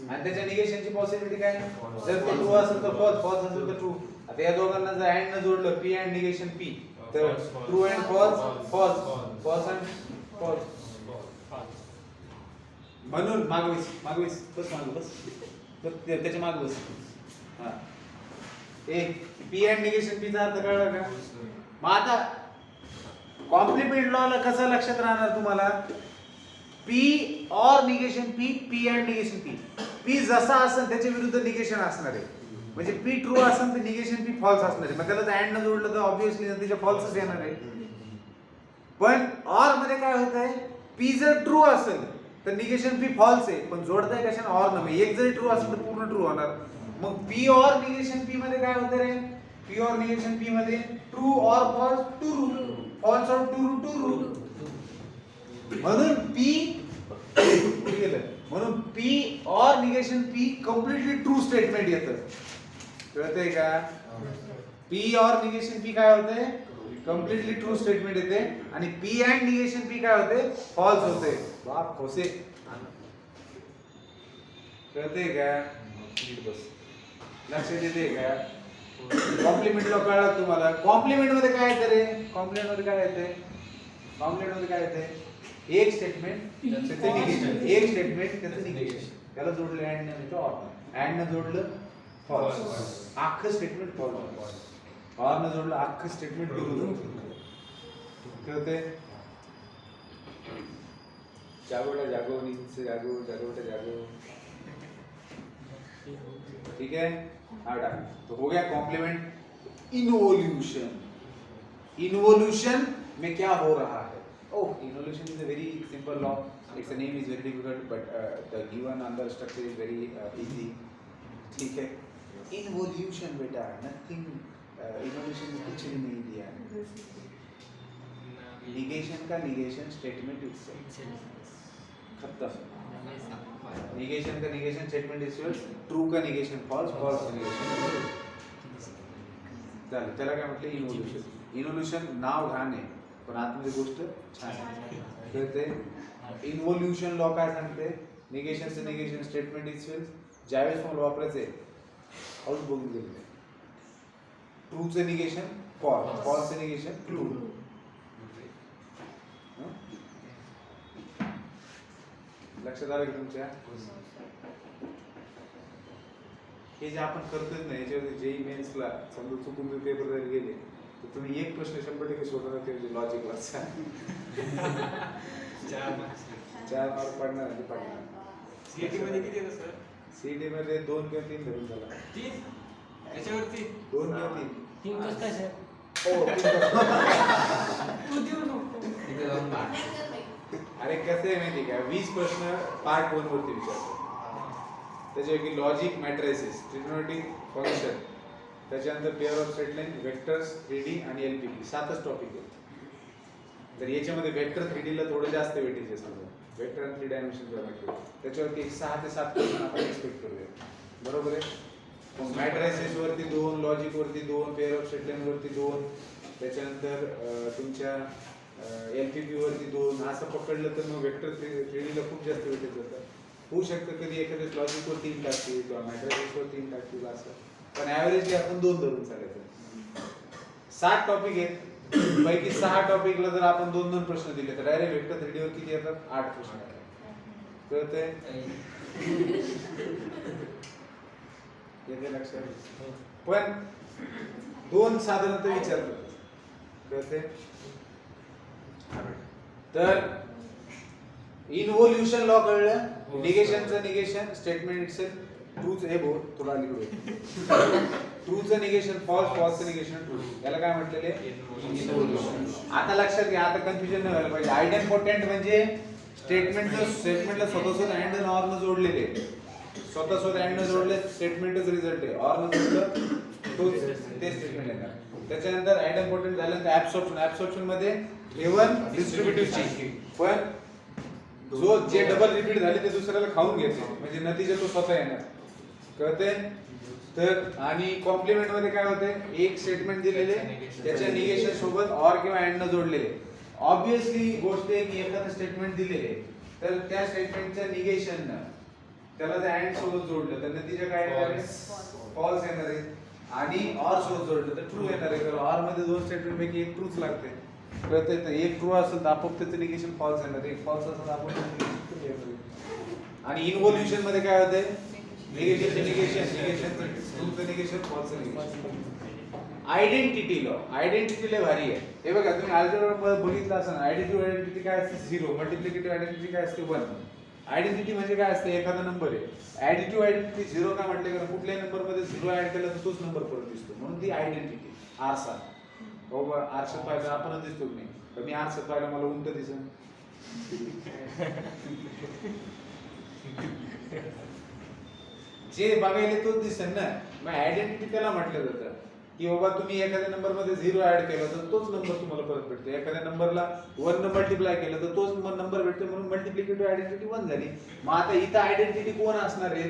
आणि त्याच्या निगेशनची पॉसिबिलिटी काय, जर ते ट्रू असेल तर फॉल्स, फॉल्स असेल तर ट्रू. आता या दोघांना जर अँड न जोडलं, पी अँड निगेशन पी, तर true and false, false, false and false. म्हणून मागवीस, मागवीस बस, माग बस, त्याच्या माग बस. हा ए, पी अँड निगेशन पी चा अर्थ कळला का? मग आता कॉम्प्लिमेंट लॉला कसं लक्षात राहणार तुम्हाला, P or negation P, P and negation P. P जसा असेल त्याच्या विरुद्ध निगेशन असणार आहे, म्हणजे पी ट्रू असेल तर निगेशन पी फॉल्स असणार आहे. मग त्याला तर अँड न जोडलं तर ऑब्विसली नतीजा फॉल्सच येणार आहे. पण ऑर मध्ये काय होत आहे, पी जर ट्रू असेल तर निगेशन पी फॉल्स आहे, पण जोडताय कशाने, ऑर न. एक जरी ट्रू असेल तर पूर्ण ट्रू होणार. मग पी ऑर निगेशन पी मध्ये काय होतं रे, पी ऑर निगेशन पी मध्ये true or false, true, false or true, true. म्हणून पी म्हणून P or negation P completely true statement येतं. कळतंय का? पी ऑर निगेशन पी काय होते, कम्प्लिटली ट्रू स्टेटमेंट येते, आणि पी अँड निगेशन पी काय होते, फॉल्स होते. बाप खोसे. कळतंय का? बस लक्षात येते का? कॉम्प्लिमेंट लॉ कळला तुम्हाला? कॉम्प्लिमेंट मध्ये काय येते रे, कॉम्प्लिमेंट मध्ये काय येते, कॉम्प्लिमेंट मध्ये काय येते, एक स्टेटमेंट त्याचं निगेशन, एक स्टेटमेंट त्याचं निगेशन, त्याला जोडलं अँड न तर ऑर, अँड न जोडलं फॉल्स, अख्खं स्टेटमेंट फॉल्स, ऑर न जोडलं अख्खं स्टेटमेंट ट्रू. कळते? जागोटा जागो, नीचे जागो, जागोटा जागो. ठीक है, हाँ डाक. तो हो गया कॉम्प्लीमेंट. इन्वोल्यूशन, इन्वोल्यूशन में क्या हो रहा है? Oh, involution is a very simple law. Its name is very difficult, but the given under structure is very easy. ठीक है? Involution बेटा, nothing. Involution में कुछ भी नहीं दिया. Negation का negation statement itself. खत्म. Negation का negation statement itself. True का negation false, false का negation. चल, त्याला काय म्हटलं involution. Involution नाव घाण आहे. पण आतमध्ये गोष्ट छान आहे. कळते? इन्व्होल्यूशन लॉ काय सांगते, निगेशनचं निगेशन स्टेटमेंट इज ज्यावेळेस मला वापरायचे हौस बघून गेले. ट्रूचं निगेशन फॉल्स, फॉल्सचं निगेशन ट्रू. लक्षात आलं की तुमच्या? हे जे आपण करतोय ना, याच्यावरती जेई मेन्सला समजा चुकून पेपर जर गेले तर तुम्ही एक प्रश्न 100% सोडवणार, ते लॉजिक वाचा. 4 मार्क पडणार आणि पडणार. सीईटी मध्ये किती येतं सर? सीईटी मध्ये 2 किंवा 3 धरून चला. 3 याच्यावरती 2 किंवा 3. 3 कसं काय सर? हो. तू देऊ नको. इथे जाऊन मार. अरे कसं आहे माहिती का, 20 प्रश्न पार्ट 1 वरती विचारतो. त्याच्यापैकी लॉजिक, मॅट्रिसेस, ट्रिग्नोमेट्रिक फंक्शन, त्याच्यानंतर pair of straight line, vectors, 3D आणि एलपीपी, 7च टॉपिक आहेत. तर याच्यामध्ये वेक्टर 3D ला थोडं जास्त वेटेज आहे. समजा वेक्टर आणि 3 डायमेन्शन जॉमेट्री, त्याच्यावरती 6 ते 7 प्रश्न आपण एक्सपेक्ट करूया. बरोबर आहे? मग मॅट्रिसेस वरती 2, लॉजिक वरती 2, पेअर ऑफ स्ट्रेट लाईन वरती 2, त्याच्यानंतर तुमच्या एलपीपी वरती 2, असं पकडलं तर मग वेक्टर 3D ला खूप जास्त वेटेज जातं. होऊ शकतं कधी एखाद्या लॉजिक वर 3 टाकतील किंवा मॅट्रिसेस वर 3 टाकतील असं, पण ॲव्हरेजली आपण 2 धरून चालायचं. 7 टॉपिक आहेत, पैकी 6 टॉपिकला जर आपण 2-2 प्रश्न दिले तर डायरेक्ट वेक्टर 3D वर किती येतात? 8 प्रश्न येतात. कळतंय? येते लक्षात? पण दोन साधारणतः विचारतो. कळतंय? तर इन्व्होल्युशन लॉ कळलं? निगेशनचं निगेशन, स्टेटमेंट इटसेल्फ ट्रूच हे बोल तुला लिखू. ट्रूचं निगेशन फॉल्स, फॉल्सचं निगेशन ट्रू. याला काय म्हटलेले? इन्व्होल्युशन. आता लक्षात घ्या, आता कन्फ्युजन नाही व्हायला पाहिजे. आयडेम्पोटेंट म्हणजे स्टेटमेंटला स्वतःच अँड आणि ऑर न जोडलेले. स्वतःच अँड न जोडले स्टेटमेंटच रिझल्ट आहे. ऑर न जोडलं तो ते स्टेटमेंट येणार. त्याच्यानंतर आयडेम्पोटेंट झाल्यानंतर ऍब्सॉर्प्शन. ऍब्सॉर्प्शन मध्ये गिवन डिस्ट्रीब्युटिव्हची. पण जे डबल रिपीट झाले ते दुसऱ्याला खाऊन घ्यायचे, म्हणजे नतीजा तो स्वतः येणार. कळते? तर आणि कॉम्प्लिमेंट मध्ये काय होते? एक स्टेटमेंट दिलेले त्याच्या निगेशन सोबत ऑर किंवा अँड न जोडलेले. ऑब्विसली गोष्ट आहे की एखादं स्टेटमेंट दिलेले तर त्या स्टेटमेंटच्या निगेशन त्याला जर अँड सोबत जोडलं तर नतीजा काय येणार आहे? फॉल्स येणार आहे. आणि ऑर सोबत जोडलं तर ट्रू येणार आहे. तर ऑर मध्ये दोन स्टेटमेंट पैकी एक ट्रूच लागते. कळतंय? तर एक ट्रू असेल तर आपोआप त्याचं निगेशन फॉल्स येणार. एक फॉल्स असेल तर आपोआप ट्रू येणार. आणि इन्व्होल्युशन मध्ये काय होते? निगेशनचं निगेशन, निगेशनचं ट्रूचं निगेशन, फॉल्सचं निगेशन. Identity law. आयडेंटिटी लय भारी आहे. हे बघा तुम्ही अल्जेब्रा बघितलं असेल. आयडेंटिटी काय असते? 0. मल्टिप्लिकेटिव्ह आयडेंटिटी काय असते? 1. आयडेंटिटी म्हणजे काय असते? एखादा नंबर आहे. ऍडिटिव्ह आयडेंटिटी 0 का म्हटले? कारण कुठल्याही नंबर मध्ये 0 ऍड केला तर तोच नंबर परत दिसतो, म्हणून ती आयडेंटिटी. आरसा. हो बा, आरशात पाहिलं आपणच दिसतो की नाही? तर मी आरशात पाहिलं मला उंट दिसन. जे बघायला तोच दिसेल ना. मग आयडेंटिटी त्याला म्हटलं जातं की बाबा तुम्ही एखाद्या नंबर मध्ये 0 ऍड केला तर तोच नंबर तुम्हाला परत भेटतो. एखाद्या नंबरला 1 न मल्टिप्लाय केलं तर तोच नंबर भेटतो, म्हणून मल्टिप्लिकेटिव्ह आयडेंटिटी 1 झाली. मग आता इथं आयडेंटिटी कोण असणार आहे?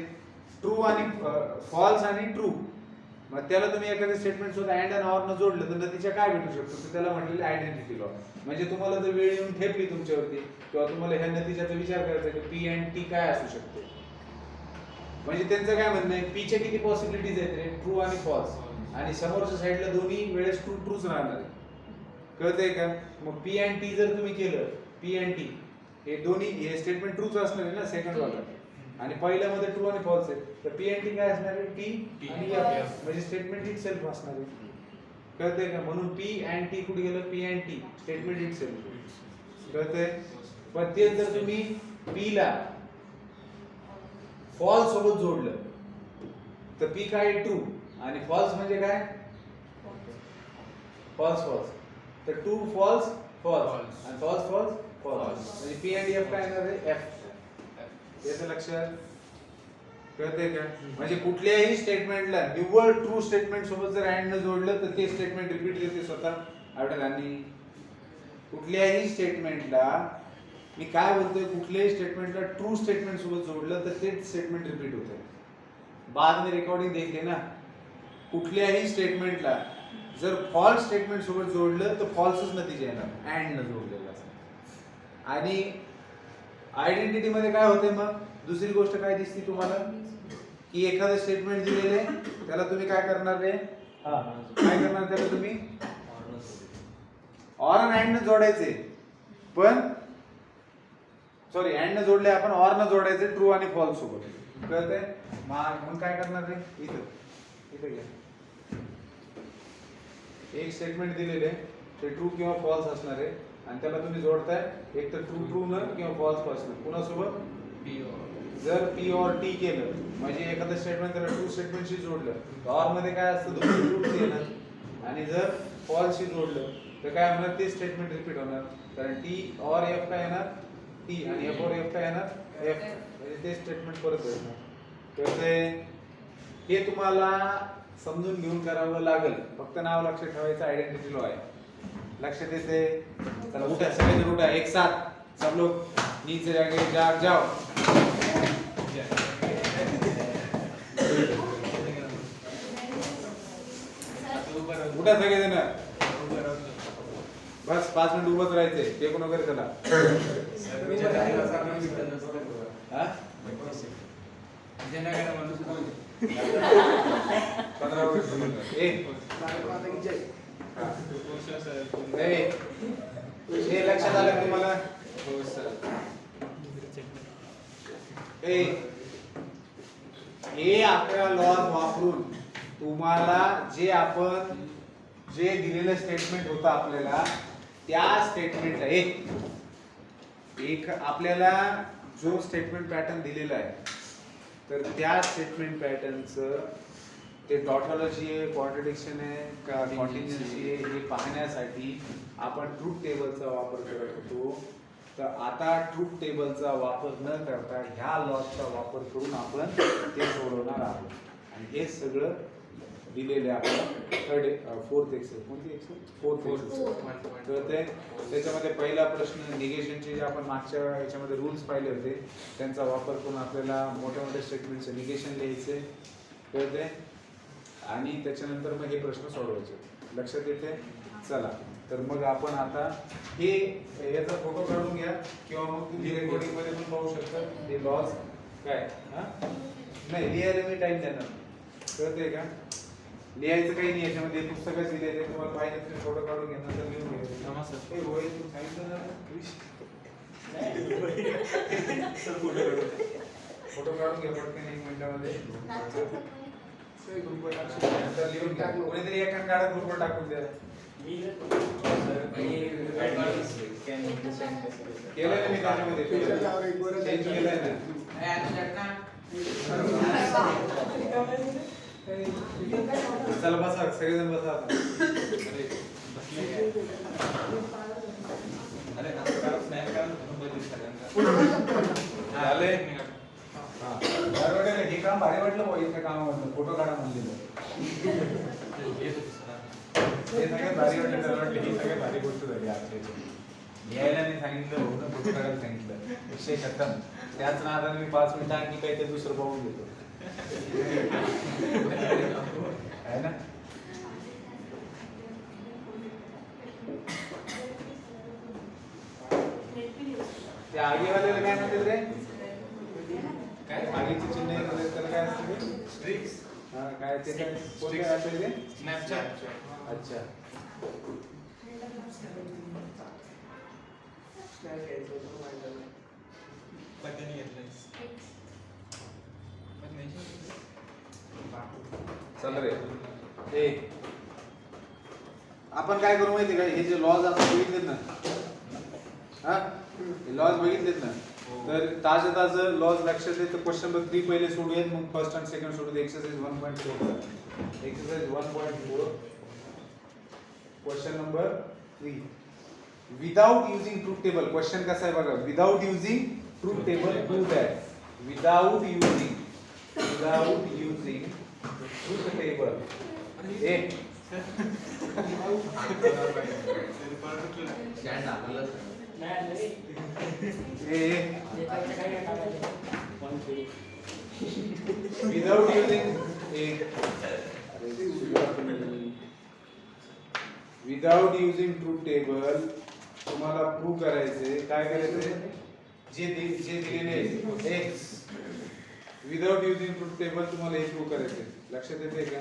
ट्रू आणि फॉल्स आणि ट्रू. मग त्याला तुम्ही एखाद्या स्टेटमेंट सोबत अँड आणि ऑर न जोडलं तर नतीजा काय भेटू शकतो? तर त्याला म्हटलेले आयडेंटिटी लॉ. म्हणजे तुम्हाला जर वेळ येऊन ठेपली तुमच्यावरती किंवा तुम्हाला ह्या नतीजाचा विचार करायचा की पी अँड टी काय असू शकते, म्हणजे त्यांचं काय म्हणणं आहे? पी च्या किती पॉसिबिलिटीज आहेत रे? ट्रू आणि फॉल्स. आणि समोरच्या साईडला दोन्ही वेळेस ट्रू ट्रूच राहणार आहे. कळतंय का? मग पी अँड टी जर तुम्ही केलं, पी अँड टी हे दोन्ही हे स्टेटमेंट ट्रूच असणार आहे ना सेकंड वाला. आणि पहिल्यामध्ये ट्रू आणि फॉल्स आहे. तर पी अँड टी काय असणार आहे? टी आणि एफ, म्हणजे स्टेटमेंट इटसेल्फ असणार आहे. कळतंय का? म्हणून पी अँड टी कुठे गेलं? P and T statement itself. कळतंय? पण ते जर तुम्ही पी ला फॉल्स सोबत जोडलं तर पी काय? ट्रू. आणि फॉल्स म्हणजे काय? False false. तर ट्रू फॉल्स फॉल्स आणि फॉल्स फॉल्स फॉल्स, म्हणजे पी अँड एफ काय येणार आहे? एफ. याचं लक्षात? कळतंय का? म्हणजे कुठल्याही स्टेटमेंटला निव्वळ ट्रू स्टेटमेंट सोबत जर अँड न जोडलं तर ते स्टेटमेंट रिपीट देते स्वतः आढळांनी. कुठल्याही स्टेटमेंटला मी काय बोलतोय? कुठल्याही स्टेटमेंटला ट्रू स्टेटमेंट सोबत जोडलं तर तेच स्टेटमेंट रिपीट होते. बाद में रिकॉर्डिंग देख लेना. कुठल्याही स्टेटमेंटला जर फॉल्स स्टेटमेंट सोबत जोडलं तर फॉल्सच नतीजा येणार अँड न जोडलेला. आणि आयडेंटिटी मध्ये काय होते? मग दुसरी गोष्ट काय दिसते तुम्हाला की एखादं स्टेटमेंट दिलेले त्याला तुम्ही काय करणार रे? काय करणार त्याला तुम्ही? ऑर आणि अँड न जोडायचे. पण सॉरी अँड न जोडले आपण, ऑर न जोडायचे ट्रू आणि फॉल्स सोबत. कळतंय? मग काय करणार रे? इथं घ्या. एक स्टेटमेंट दिलेले ते ट्रू किंवा फॉल्स असणार आहे आणि त्याला तुम्ही जोडताय एक तर ट्रू ट्रू न किंवा फॉल्स पासून कुणासोबत? जर पी ऑर टी केलं म्हणजे एखादं स्टेटमेंट त्याला ट्रू स्टेटमेंटशी जोडलं तर ऑर मध्ये काय असतं? दोन्ही ट्रूच येणार. आणि जर फॉल्सशी जोडलं तर काय होणार? ते स्टेटमेंट रिपीट होणार. कारण टी ऑर एफ काय येणार? टी. आणि एफ ऑर एफ काय येणार? एफ. म्हणजे ते स्टेटमेंट परत येणार. तर हे तुम्हाला समजून घेऊन करावं लागेल. फक्त नाव लक्षात ठेवायचं आयडेंटिटी लॉ आहे. लक्षात येते? चला उठा सगळे उठा एक साथ सब लोग नीचे जाके जाग जाओ. उठा सगळे जण. बस 5 मिनिट उभंच राहायचे. टेकून वगैरे चला. हे लक्षात आलं तुम्हाला? हे 11 लॉज वापरून तुम्हाला जे दिलेलं स्टेटमेंट होतं आपल्याला त्या स्टेटमेंटला एक आपल्याला जो स्टेटमेंट पॅटर्न दिलेला आहे तर त्या स्टेटमेंट पॅटर्नचं ते टॉटॉलॉजी आहे, कॉन्ट्रडिक्शन आहे का कॉन्टिन्युएन्सी आहे हे पाहण्यासाठी आपण ट्रूथ टेबलचा वापर करत होतो. तर आता ट्रूथ टेबलचा वापर न करता ह्या लॉजचा वापर करून आपण ते सोडवणार आहोत. आणि हे सगळं दिलेले आपण फोर्थ एक्सेल कोणती एक्सेल फोर्थ एक्सेल. तर त्याच्यामध्ये पहिला प्रश्न निगेशनचे जे आपण मागच्या याच्यामध्ये रूल्स पाहिले होते त्यांचा वापर करून आपल्याला मोठ्या मोठ्या स्टेटमेंटचं निगेशन लिहायचे कळते आणि त्याच्यानंतर मग हे प्रश्न सोडवायचे. लक्षात येते. चला तर मग आपण आता हे याचा फोटो काढून घ्या किंवा मग तुम्ही रेकॉर्डिंग मध्ये पण पाहू शकता हे लॉज काय नाही लिहायला मी टाइम देणार कळते का. लिहायचं काही नाही याच्यामध्ये पुस्तकच लिहायचं तुम्हाला पाहिजे तुम्ही फोटो काढून घ्या नंतर लिहून घ्यायचं. नमस्कार. हे होय तू सांगितलं ना फोटो काढून घ्या पटकन 1 मिनिटामध्ये ग्रुपवर नंतर लिहून घ्या. कोणीतरी एका काढा ग्रुपवर टाकून द्या. केलंय ना मी त्याच्यामध्ये चेंज केलंय ना. चला बसा सगळेजण बसा आता. झालंय हे काम भारी वाटलं भाऊ इतक्या कामामधलं फोटो काढा म्हणलेलं हे सगळ्यात भारी वाटलं. त्याला वाटलं ही सगळ्यात भारी गोष्ट झाली आजच्या लिहायला नाही सांगितलं होतं फोटो काढायला सांगितलं विषय खतम. त्याच नादाने मी 5 मिनिटं आणखी काहीतरी दुसरं पाहून घेतो आहे ना. ते आगीवाल्याला काय म्हणतात रे काय आगीचे चिन्ह त्याला काय असतं ते स्ट्रिक्स काय ते काय कोणते असते ते स्नॅपचॅट. अच्छा पत्त्याने घेतलंय. चल रे ए आपण काय करू माहिती का हे जे लॉज आपण बघितलेत ना हा लॉज बघितलेत ना तर ताजं लॉज लक्षात येतं. क्वेश्चन नंबर 3 पहिले सोडूयात मग फर्स्ट आणि सेकंड सोडूयात. Exercise 1.4 exercise 1.4 question number 3 without using truth table. Question कसा आहे बघा. Without using truth table do that. Without using truth table A without using without using truth table तुम्हाला प्रूव्ह करायचे. काय करायचे जे दिलेले X without using truth table तुम्हाला हे प्रूव्ह करायचे. लक्षात येते का.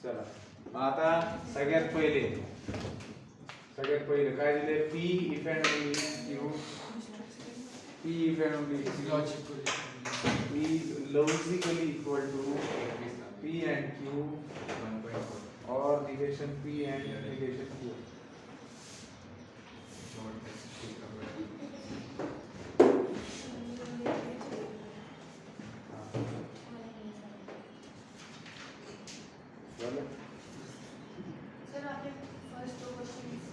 चला मग आता सगळ्यात पहिले काय दिले P if and only Q. P if and only is logically equal to P and Q or negation P and negation Q. Sir आपने फर्स्ट 2 क्वेश्चंस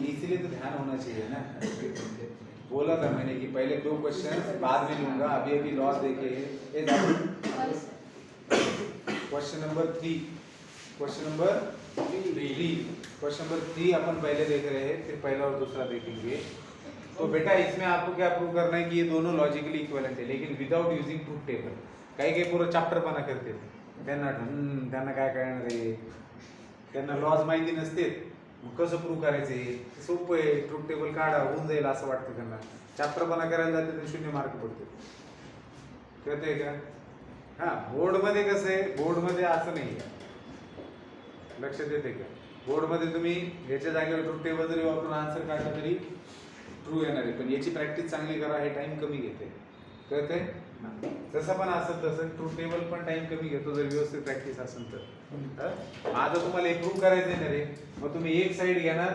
इसीलिए तो ध्यान होना चाहिए ना. बोला था मैंने कि पहले 2 क्वेश्चन बाद में लूंगा. अभी लॉस देखे क्वेश्चन नंबर 3 क्वेश्चन नंबर 3 अपन पहले देख रहे हैं फिर पहला और दूसरा देखेंगे. तो बेटा इसमें आपको क्या प्रूव करना है कि ये दोनों लॉजिकली इक्विवेलेंट है लेकिन विदाउट यूजिंग ट्रूथ टेबल. काही पूरा चॅप्टर बना करते त्यांना काय कळणार आहे. त्यांना लॉज माहिती नसते मग कसं प्रूव्ह करायचे. सोपं आहे. ट्रूथ टेबल काढा होऊन जाईल असं वाटतं त्यांना. चॅप्टर बना करायला जाते तर 0 मार्क पडते. कळतंय का. हा बोर्ड मध्ये कसं आहे बोर्ड मध्ये असं नाही लक्षात येते का. बोर्ड मध्ये तुम्ही याच्या जागेवर ट्रूथ टेबल जरी वापरून आन्सर काढला तरी ट्रू येणार आहे पण याची प्रॅक्टिस चांगली करा. हे टाइम कमी घेते. कळते तसं पण असेल तसं ट्रूथ टेबल पण टाइम कमी घेतो जर व्यवस्थित प्रॅक्टिस असेल तर हं? आता तुम्हाला एक प्रूव्ह करायचं आहे ना रे मग तुम्ही एक साइड घेणार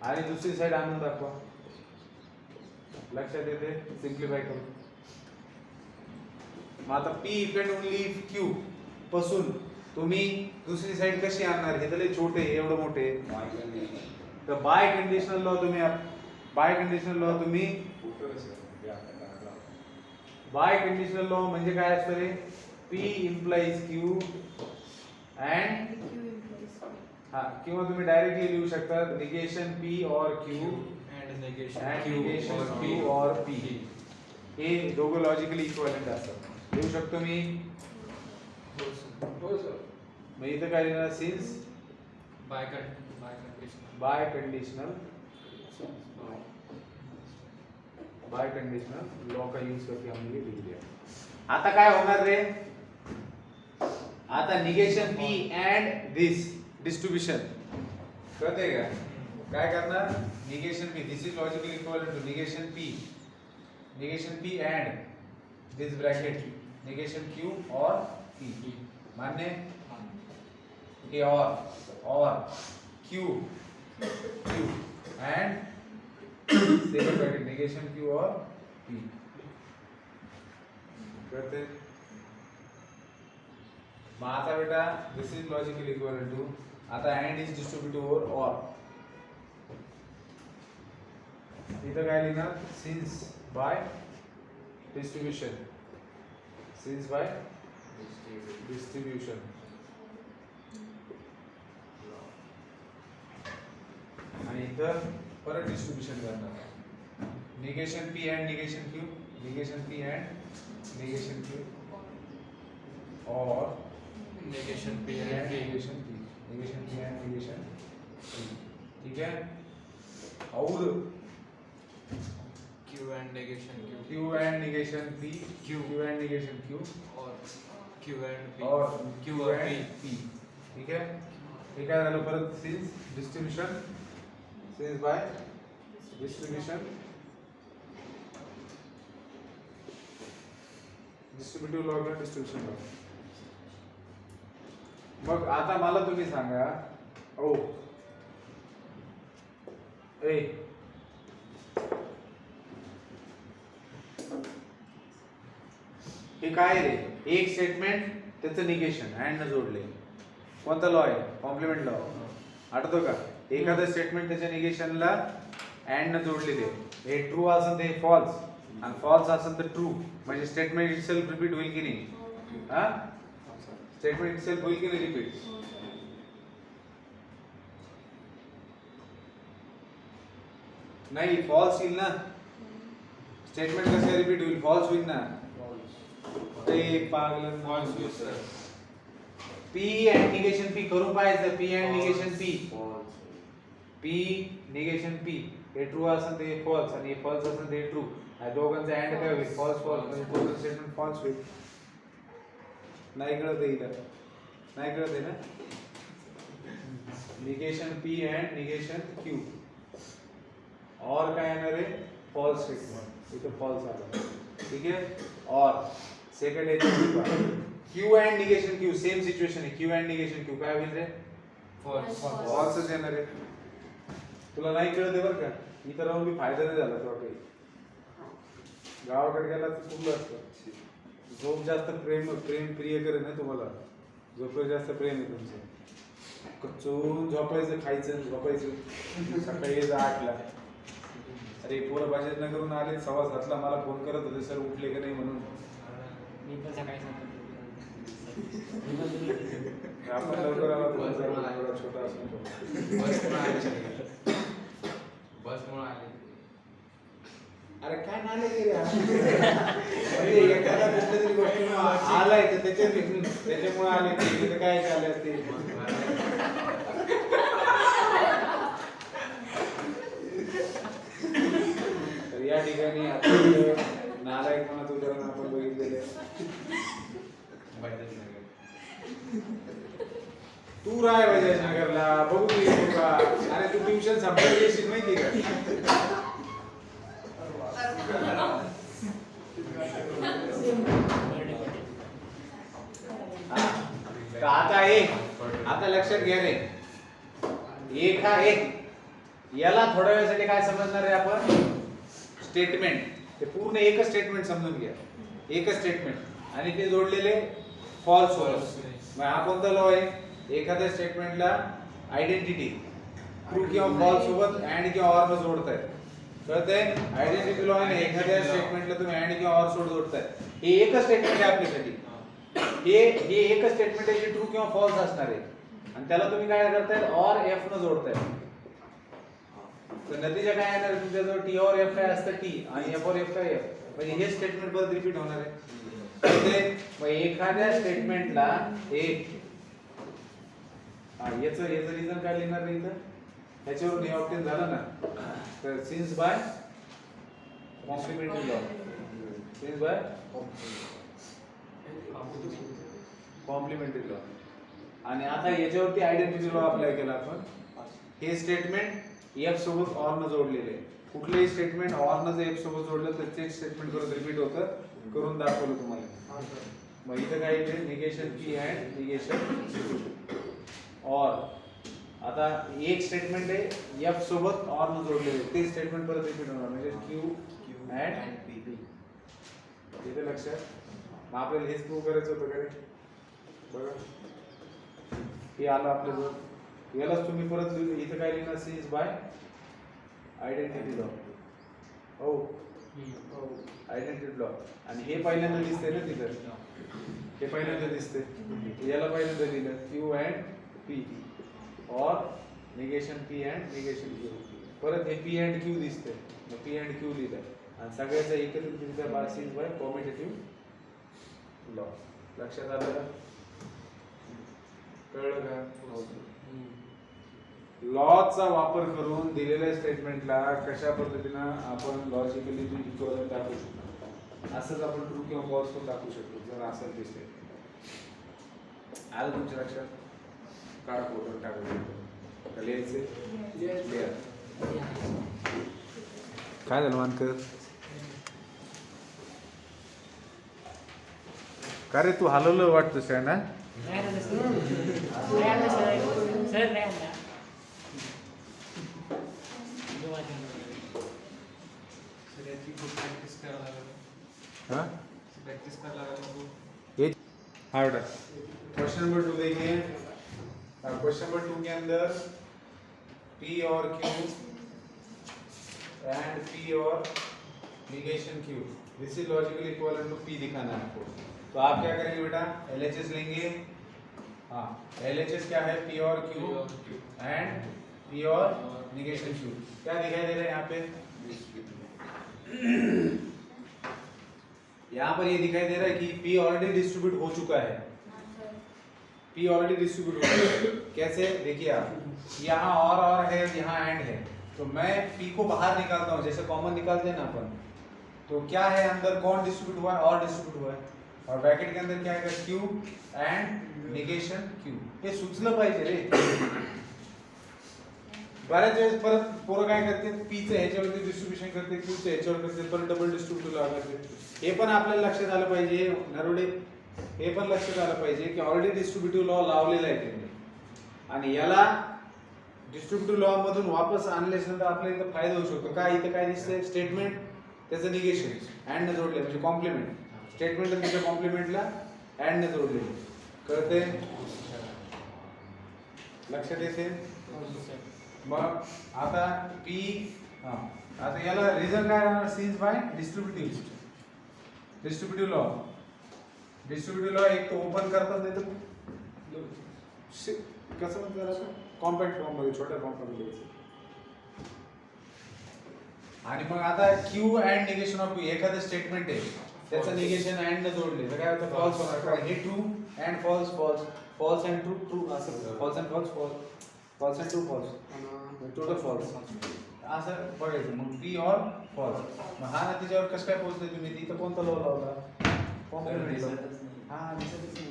आणि दुसरी साइड आणून दाखवा लक्षात येते सिम्प्लिफाय करून मग आता P इक्वल ओनली Q पासून तुम्ही दुसरी साइड कशी आणणार हे तर लय छोटे एवढं मोठे तर बाय कंडिशनल लॉ तुम्ही बाय कंडिशनल लॉ म्हणजे काय असतं रे P implies Q and Q implies P. हा किंवा तुम्ही डायरेक्टली लिहू शकता निगेशन P और Q and negation and Q negation or Q और P हे दोघं लॉजिकली इक्विव्हॅलेंट असतात लिहू शकतो मी हो सर मग इथं काय लिहिणार since by condition by conditional law का यूज करके हमने ये लिख दिया आता काय होणार रे आता negation P and this distribution कळते का काय करणार negation P this is logically equivalent to negation P and this bracket negation Q और P मान्य ये और Q and second bracket negation Q और P करते मग आता बेटा this is logically equivalent to आता एंड इज डिस्ट्रीब्युटिव्ह ओव्हर और इथं काय लिहिणार सिन्स बाय डिस्ट्रीब्यूशन आणि इथं परत डिस्ट्रीब्यूशन करणार negation P end negation Q और negation P P and P negation P ठीक है और Q and negation Q Q end negation P Q. Q end negation Q और Q and P और Q और P P ठीक है हे काय झालं परत since distribution since by distribution distributive law किंवा डिस्ट्रीब्यूशन लॉ मग आता मला तुम्ही सांगा ओ ए हे काय रे एक स्टेटमेंट त्याचं निगेशन अँड न जोडले कोणता लॉ आहे कॉम्प्लिमेंट लॉ आठवतो का एखादं स्टेटमेंट त्याच्या निगेशनला अँड न जोडलेले हे ट्रू असेल ते फॉल्स आणि फॉल्स असेल तर ट्रू म्हणजे स्टेटमेंट इटसेल्फ रिपीट होईल की नाही हा स्टेटमेंट इटसेल्फ होईल की नाही रिपीट नाही फॉल्स येईल ना स्टेटमेंट कसं रिपीट होईल फॉल्स होईल ना ते पागल false use sir P end negation P करून पाहायचं P end negation P negation P हे ट्रू असेल ते फॉल्स आणि हे फॉल्स असेल ते ट्रू आणि दोघांचं अँड काय होईल फॉल्स म्हणजे टोटल स्टेटमेंट फॉल्स होईल नाही कळत आहे इथं नाही कळत आहे ना negation P end negation Q और काय येणार आहे फॉल्स स्टेटमेंट इथं फॉल्स आलं ठीक आहे और सेकंड आहे Q end negation Q same situation आहे Q एंड निगेशन Q काय होईल रे false फॉल्सच येणार आहे तुला नाही कळत आहे बरं का इथं राहून मी फायदा नाही झाला तुला काही गावाकडे गेला तर कुठलं असतं झोप जास्त प्रेम प्रिय करे ना तुम्हाला झोपेवर जास्त प्रेम आहे तुमचं कचून झोपायचं खायचं झोपायचं सकाळी यायचं 8 ला अरे पोरं भाजत न करून आले 7:15 मला फोन करत होते सर उठले का नाही म्हणून मी पण सकाळी आपण लवकर आला तर एवढा छोटा असून बस मुळे आले अरे काय नाले गेले म्हणजे एखादा कुठल्या तरी गोष्टीमुळे आलाय तर त्याच्यामुळे आले ते काय झालं ते तर या ठिकाणी आता नालायक म्हणत उदाहरण आपण बघितलेले तू राय बजाज नगरला बघू तू येतो का अरे तू ट्युशन संपत येशील माहिती का तर आता आता लक्षात घ्या रे, एक हा एक, याला थोड्या वेळासाठी काय समजणार आहे आपण, स्टेटमेंट. ते पूर्ण एकच स्टेटमेंट समजून घ्या, एकच स्टेटमेंट आणि ते जोडलेले फॉल्स सोबत. मग हा कोणता लॉ आहे, एखाद्या स्टेटमेंटला आयडेंटिटी ट्रू किंवा फॉल्स सोबत अँड किंवा ऑर न जोडताय, कळतंय? आयडेंटिटी लॉ आहे, एखाद्या स्टेटमेंटला तुम्ही अँड किंवा ऑर सोबत जोडताय. हे एकच स्टेटमेंट आहे आपल्यासाठी, हे एकच स्टेटमेंट आहे जे ट्रू किंवा फॉल्स असणार आहे आणि त्याला तुम्ही काय करताय, ऑर एफ न जोडताय. तर नतीजा काय येणार, तुमच्याजवळ टी और एफ काय असतं टी आणि एफ और एफ काय एफ, म्हणजे हे स्टेटमेंट परत रिपीट होणार आहे. मग एखाद्या स्टेटमेंटला एक याचं रिझन काय लिहिणार नाही इथं, ह्याच्यावर हे ऑब्टेन झालं ना, तर since by complementary law, since by complementary law. आणि आता याच्यावरती आयडेंटिटी लॉ अप्लाय केला आपण. हे स्टेटमेंट एफ सोबत ऑर न जोडलेले, कुठलेही स्टेटमेंट ऑर न जर एफ सोबत जोडलं तर ते स्टेटमेंट परत रिपीट होतं, करून दाखवलं तुम्हाला. मग इथं काय येते, negation P and negation or. आता एक स्टेटमेंट आहे एफ सोबत ऑर न जोडलेले, ते स्टेटमेंट परत रिपीट होणार, म्हणजे क्यू अँड पी. इथे लक्षात. मग आपल्याला हेच प्रूव्ह करायचं होतं का रे, बघा हे आलं आपल्याजवळ. यालाच तुम्ही परत इथं काय लिहिणार, सिन्स बाय आयडेंटिटी लॉ. हो आयडेंटिटी लॉ. आणि हे पहिल्यांदा दिसतंय ना तिथं, हे पहिल्यांदा दिसतंय, याला पहिल्यांदा लिहिलं क्यू अँड पी और negation P and negation Q. परत हे पी अँड क्यू दिसतंय, मग पी अँड क्यू लिहिलं आणि सगळ्याचा एकत्रित लिहिलं बाय सिन्स बाय कॉम्युटेटिव्ह लॉ. लक्षात आलं का, कळलं का? लॉचा वापर करून दिलेल्या स्टेटमेंटला कशा पद्धतीनं आपण लॉजिकली इक्विव्हॅलेंट दाखवू शकतो, असंच आपण ट्रू किंवा फॉल्स पण दाखवू शकतो जर असेल ते स्टेटमेंट. आलं तुमच्या लक्षात? काढा फोटो टाकू लिहायचे लिहा. काय झालं मानकर, का रे तू हलवलं वाटतं सर ना? सर नाही आणला. हाँ ये हाँ बेटा, क्वेश्चन नंबर 2 देखिए. क्वेश्चन नंबर 2 के अंदर P और Q एंड P और निगेशन Q, this is logically equivalent to P दिखाना है आपको. तो आप क्या करेंगे बेटा, LHS लेंगे. हाँ LHS क्या है, P और Q एंड P और निगेशन Q. क्या दिखाई दे रहा है यहाँ पे, यहाँ पर ये दिखाई दे रहा है कि P ऑलरेडी डिस्ट्रीब्यूट हो चुका है. P ऑलरेडी डिस्ट्रीब्यूट हो चुका है. कैसे, देखिए आप, यहाँ और है, यहाँ एंड है, तो मैं P को बाहर निकालता हूँ, जैसे कॉमन निकालते हैं ना अपन, तो क्या है अंदर, कौन डिस्ट्रीब्यूट हुआ है, और डिस्ट्रीब्यूट हुआ है, और ब्रैकेट के अंदर क्या है, Q एंड निगेशन Q. हे सुचलं पाहिजे रे. बऱ्याच वेळेस परत पोरं काय करते, पीचं ह्याच्यावरती डिस्ट्रीब्युशन करते, क्यूचं ह्याच्यावर करते, परत डबल डिस्ट्रीब्यूट करते. हे पण आपल्याला लक्षात आलं पाहिजे नरोडे, हे पण लक्षात आलं पाहिजे की ऑलरेडी डिस्ट्रीब्युटिव्ह लॉ लावलेला आहे त्यांनी, आणि याला डिस्ट्रीब्युटिव्ह लॉ मधून वापस आणल्यानंतर आपल्याला इथं फायदा होऊ शकतो. काय इथं काय दिसतंय, स्टेटमेंट त्याचं निगेशन अँड न जोडले, म्हणजे कॉम्प्लिमेंट. स्टेटमेंट त्याच्या कॉम्प्लिमेंटला अँड न जोडले, कळते, लक्षात येते. मग आता P, आता याला रिझन काय राहणार, since by distributive law. Distributive law एक तो ओपन करतात, नाही तर कसं म्हणतात, कॉम्पॅक्ट फॉर्म मध्ये, छोट्या फॉर्म मध्ये. आणि मग आता Q and negation of P, एखादं स्टेटमेंट आहे त्याचं निगेशन अँड न जोडले तर काय होतं, फॉल्स होणार. कारण हे true and false, false, false and true, true असं, false and false, false, false and true, false, total false असं बघायचं. मग P और फॉल्स. मग हा नतीजावर कसं काय पोहोचले तुम्ही, इथं कोणता लॉ लावला, कॉम्प्लिमेंट लॉ. हा दिसतच नाही,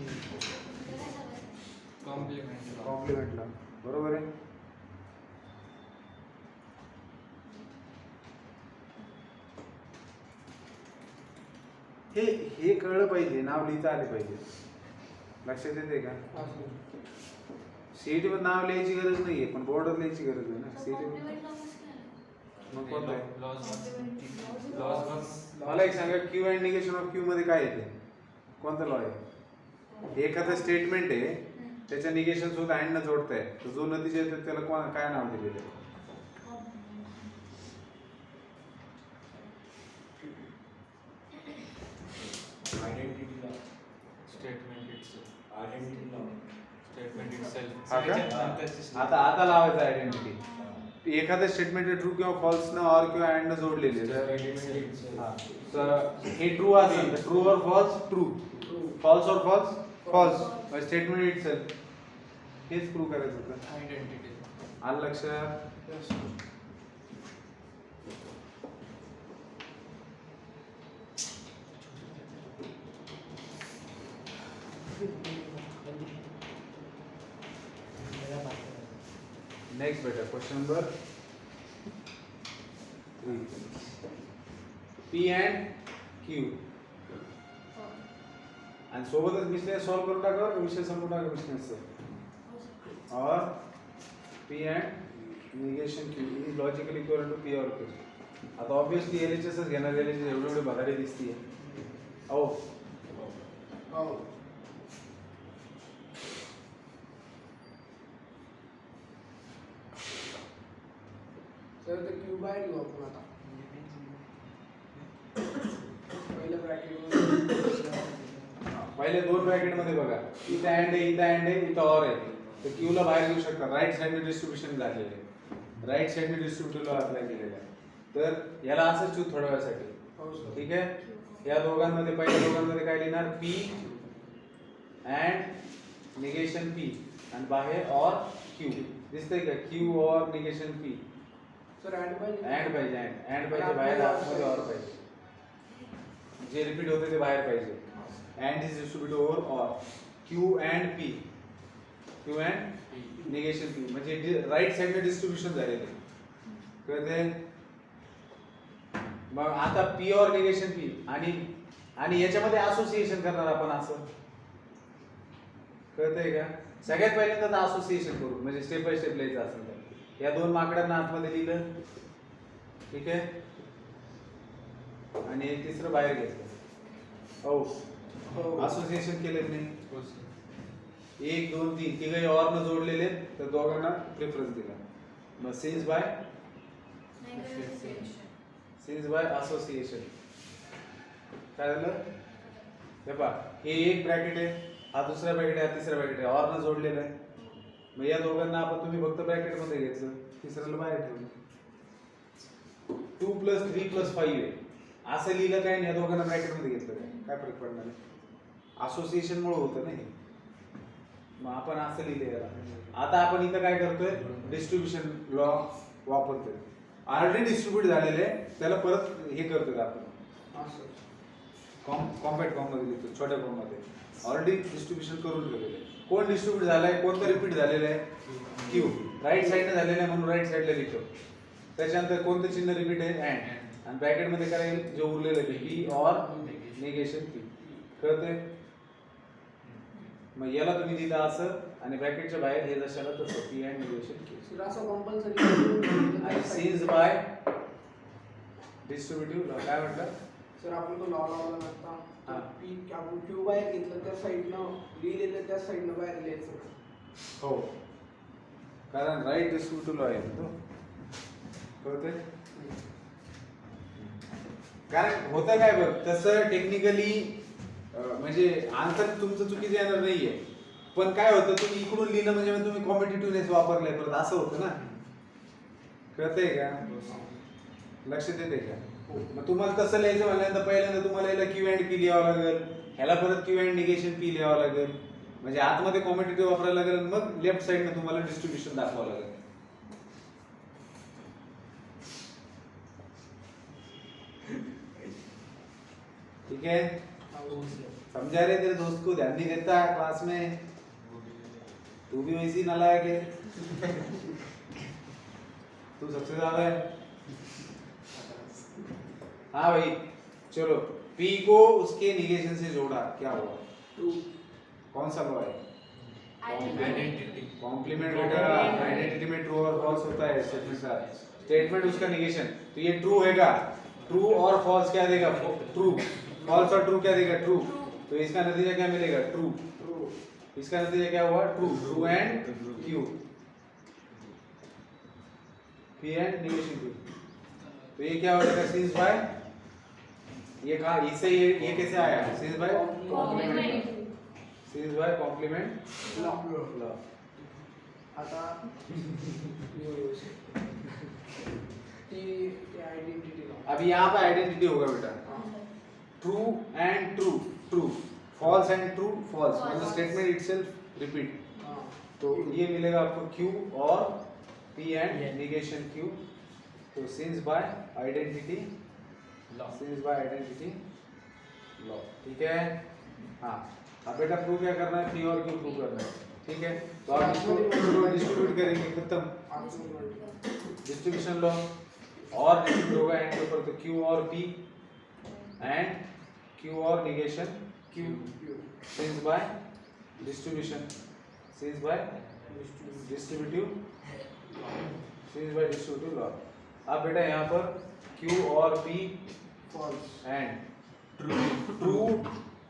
कॉम्प्लिमेंट लॉ, बरोबर आहे. हे कळलं पाहिजे, नाव लिहिता आले पाहिजे. लक्षात येते का हा सर. सीईटी मध्ये नाव लिहायची गरज नाहीये पण बोर्डात लिहायची गरज आहे ना तो सीईटी कॉम्प्लिमेंट लॉ कसं काय? मग कोणतं आहे लॉज बॉक्स मला एक सांगा Q and negation of Q मध्ये काय येते कोणता लॉ आहे एखादं स्टेटमेंट आहे त्याच्या निगेशन सुद्धा अँड न जोडताय तर जो नतीजा येतो त्याला काय नाव दिलेलं आहे identity law. Statement itself identity law. Statement itself हा का? आता लावायचं आयडेंटिटी एखादं स्टेटमेंट ट्रू किंवा फॉल्स न ऑर किंवा अँड न जोडलेले तर हा. तर हे ट्रू असेल तर ट्रू और फॉल्स ट्रू फॉल्स और फॉल्स फॉल्स स्टेटमेंट इटसेल्फ हेच प्रूव्ह करायचं होतं आयडेंटिटी आलं लक्षात Yes, sir. नेक्स्ट बेटा question number 3 P and Q आणि सोबतच मिसले सॉल्व करून टाका विषय संपून टाका मिसलेचं और P and negation Q is logically equal to P और क्यू आता ऑब्वियसली एलएचएसच घेणार एलएचएस एवढे एवढे भरारी दिसतीये ओ हो. सर ते क्यू बाहेर घेऊ आपण आता पहिलं ब्रॅकेट पहिले दोन ब्रॅकेट मध्ये बघा इथं अँड आहे इथं अँड आहे इथं ऑर आहे तर क्यू ला बाहेर घेऊ शकता राईट साइडने डिस्ट्रीब्युशन झालेलं आहे राईट साइडने डिस्ट्रीब्युटिव्हला अप्लाय केलेलं आहे तर याला असंच ठेवू थोड्या वेळासाठी हो सर. ठीक आहे या दोघांमध्ये पहिल्या दोघांमध्ये काय लिहिणार पी अँड निगेशन पी आणि बाहेर ऑर क्यू दिसतंय का Q or negation P sir add पाहिजे. अँड पाहिजे अँड पाहिजे बाहेर आतमध्ये ऑर पाहिजे जे रिपीट होते ते बाहेर पाहिजे and is distributed over or Q and P Q and negation P म्हणजे राईट साइडने डिस्ट्रीब्युशन झालेले कळते मग आता पी और निगेशन पी आणि याच्यामध्ये असोसिएशन करणार आपण असं कळतंय का सगळ्यात पहिल्यांदा असोसिएशन करू म्हणजे स्टेप बाय स्टेप लिहायचं असेल तर या दोन माकडांना आतमध्ये लिहिलं ठीक आहे आणि एक तिसरं बाहेर घेतलं हो हो. असोसिएशन केलं नाही हो सर 1 2 3 तिघही ऑर न जोडलेले तर दोघांना प्रेफरन्स दिला मग since by since by association काय झालं हे पहा हे एक ब्रॅकेट आहे हा दुसरा ब्रॅकेट आहे हा तिसरा ब्रॅकेट आहे ऑर न जोडलेला आहे मग या दोघांना आपण तुम्ही फक्त ब्रॅकेट मध्ये घेतलं तिसऱ्याला बाहेर ठेवलं 2 + 3 + 5 आहे असं लिहिलं काय आणि या दोघांना ब्रॅकेट मध्ये घेतलं काय फरक पडणार आहे असोसिएशन मुळे होतं ना हे मग आपण असं लिहिलं याला आता आपण इथं काय करतोय डिस्ट्रीब्युशन लॉ वापरतोय ऑलरेडी डिस्ट्रीब्यूट झालेले त्याला परत हे करतोय आपण हा सर. कॉम्पॅक्ट फॉर्म मध्ये लिहितो छोट्या फॉर्म मध्ये ऑलरेडी डिस्ट्रीब्युशन करून ठेवलेलं आहे कोण डिस्ट्रीब्यूट झालाय कोणतं रिपीट झालेलं आहे क्यू राईट साइडने झालेलं आहे म्हणून राईट साइडला लिहितो त्याच्यानंतर कोणतं चिन्ह रिपीट आहे अँड आणि ब्रॅकेट मध्ये काय राहील जे उरलेलं आहे पी और निगेशन पी कळतंय मग याला तुम्ही दिलं असं आणि ब्रॅकेटच्या बाहेर हे जशाला तसं P and negation P sir असं कंपल्सरी आणि सिन्स बाय डिस्ट्रीब्युटिव्ह लॉ काय म्हटलं सर आपण तो लॉ लावला नसता हा. पी आपण क्यू बाहेर घेतलं त्या साईडनं लिहिलेलं त्या साईडनं बाहेर लिहायचं हो कारण राईट डिस्ट्रीब्युटिव्ह लॉ आहे तो कळतंय कारण होतं काय बघ तसं टेक्निकली म्हणजे आन्सर तुमचं चुकीचं येणार नाहीये पण काय होतं तुम्ही इकडून लिहिलं म्हणजे मग तुम्ही कॉम्पिटिटिव्हनेस वापरलाय परत असं होतं ना कळतंय का लक्षात येते का मग तुम्हाला तसं लिहायचं म्हणल्यानंतर पहिल्यांदा तुम्हाला याला क्यू अँड पी लिहावं लागेल ह्याला परत क्यू अँड निगेशन पी लिहावं लागेल म्हणजे आतमध्ये कॉम्पिटिटिव्ह वापरायला लागेल आणि मग लेफ्ट साइडने तुम्हाला डिस्ट्रीब्युशन दाखवावं लागेल ठीक है समझा रहे तेरे दोस्त को ध्यान नहीं देता क्लास में तू भी वैसी नालायक है तू सबसे ज्यादा है हाँ भाई चलो P को उसके निगेशन से जोड़ा क्या हुआ 2 कौन सा लॉ है? आइडेंटिटी कॉम्प्लीमेंट बेटा आइडेंटिटी में ट्रू और फॉल्स होता है स्टेटमेंट का। स्टेटमेंट उसका निगेशन, तो ये ट्रू हैगा, ट्रू और फॉल्स क्या देगा? ट्रू। फॉल्स और ट्रू क्या देगा? ट्रू। तो इसका नतीजा क्या मिलेगा? ट्रू। ट्रू। इसका नतीजा क्या हुआ? True. True end Q, P and negation Q. तो ये क्या हो जाएगा? सिंस बाय, ये कहा इससे ये कैसे आया? Since by complement since by complement law. Law. आता ती आयडेंटिटी लॉ। अब यहाँ पे आइडेंटिटी होगा बेटा, true and true, true, false and true, false, मतलब स्टेटमेंट इटसेल्फ रिपीट। हाँ। तो ये मिलेगा आपको क्यू और पी एंड निगेशन क्यू। तो since by identity law. Since by identity law, ठीक है। हाँ, अब बेटा प्रूव क्या करना है? पी और क्यू प्रूव करना है, ठीक है। तो आप इसको डिस्ट्रीब्यूट करेंगे, खत्म। डिस्ट्रीब्यूशन लॉ और डिस्ट्रीब्यूट होगा एंड के ऊपर, तो क्यू और पी एंड क्यू और negation Q. Since by distribution, since by distributive, since by distributive law. अब बेटा यहाँ पर क्यू और पी फॉल्स एंड ट्रू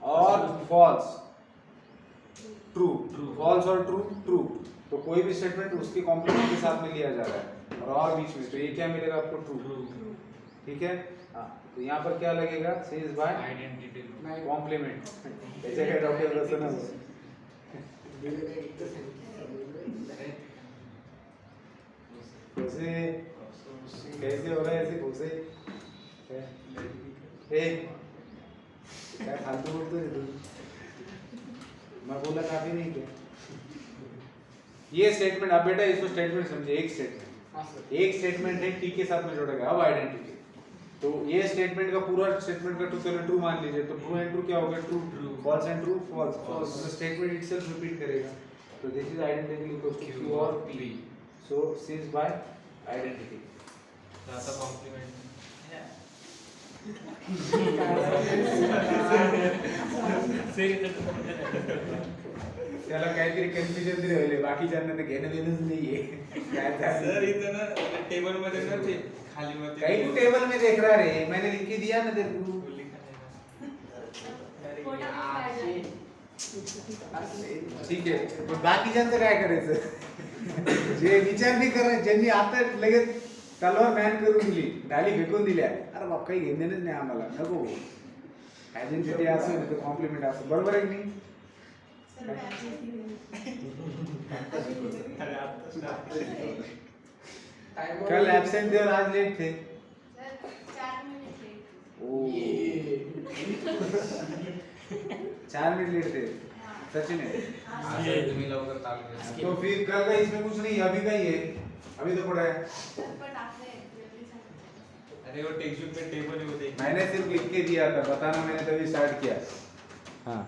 और फॉल्स, ट्रू, फॉल्स और ट्रू, ट्रू। तो कोई भी स्टेटमेंट उसके कॉम्प्लीमेंट के साथ में लिया जा रहा है और बीच में, तो ये क्या मिलेगा आपको? ट्रू, ठीक है। हाँ, तो यहाँ पर क्या लगेगा? Since by identity law. Complement. ऐसे क्या डॉक्टर बसना कैसे कैसे हो रहा है? ऐसे घुसे क्या फालतू बोलते रे तू? मैं बोला काफी नहीं क्या? ये स्टेटमेंट, अब बेटा इसको स्टेटमेंट समझे, एक स्टेटमेंट, हाँ सर। एक स्टेटमेंट है टी के साथ में जोड़ा गया। अब आइडेंटिटी, तो ये स्टेटमेंट का पूरा स्टेटमेंट का ट्रू मान लीजिए, तो ट्रू एंड ट्रू क्या होगा? True, false and true, false, false. तो स्टेटमेंट इटसेल्फ रिपीट करेगा। तो this is identity equals to Q और P. So since by identity आता कॉम्प्लीमेंट त्याला काहीतरी कन्फ्युजन तरी होईल, बाकीच्यांना तर घेणं देणंच नाहीये काय सर झालं? इथं ना टेबल मध्ये ना ते खाली मध्ये कहीं तू टेबल में देख रहा रे, मैंने लिख के दिया ना तेरे को। ठीक आहे, पण बाकीच्यांचं काय करायचं? जे विचार नाही करायचे, ज्यांनी आता लगेच तलवार मॅन करून दिली, ढाली फेकून दिल्या, अरे बाप काही घेणं नाही आम्हाला, नको आयडेंटिटी असं नाही तर कॉम्प्लिमेंट असं, बरोबर आहे की नाही? कल एब्सेंट थे और आज लेट थे। 4 मिनट लेट। ओ 4 मिनट लेट थे, सचिन है। सर तुम्ही लवकर चालू तो फिर कल का इसमें कुछ नहीं, अभी का ही है, अभी तो पड़ा है। पण आपले जल्दी सांग। अरे वो टेक्स्ट बुक में टेबल है वो देख मैंने सिर्फ लिख के दिया था, बताना मैंने तभी स्टार्ट किया। हाँ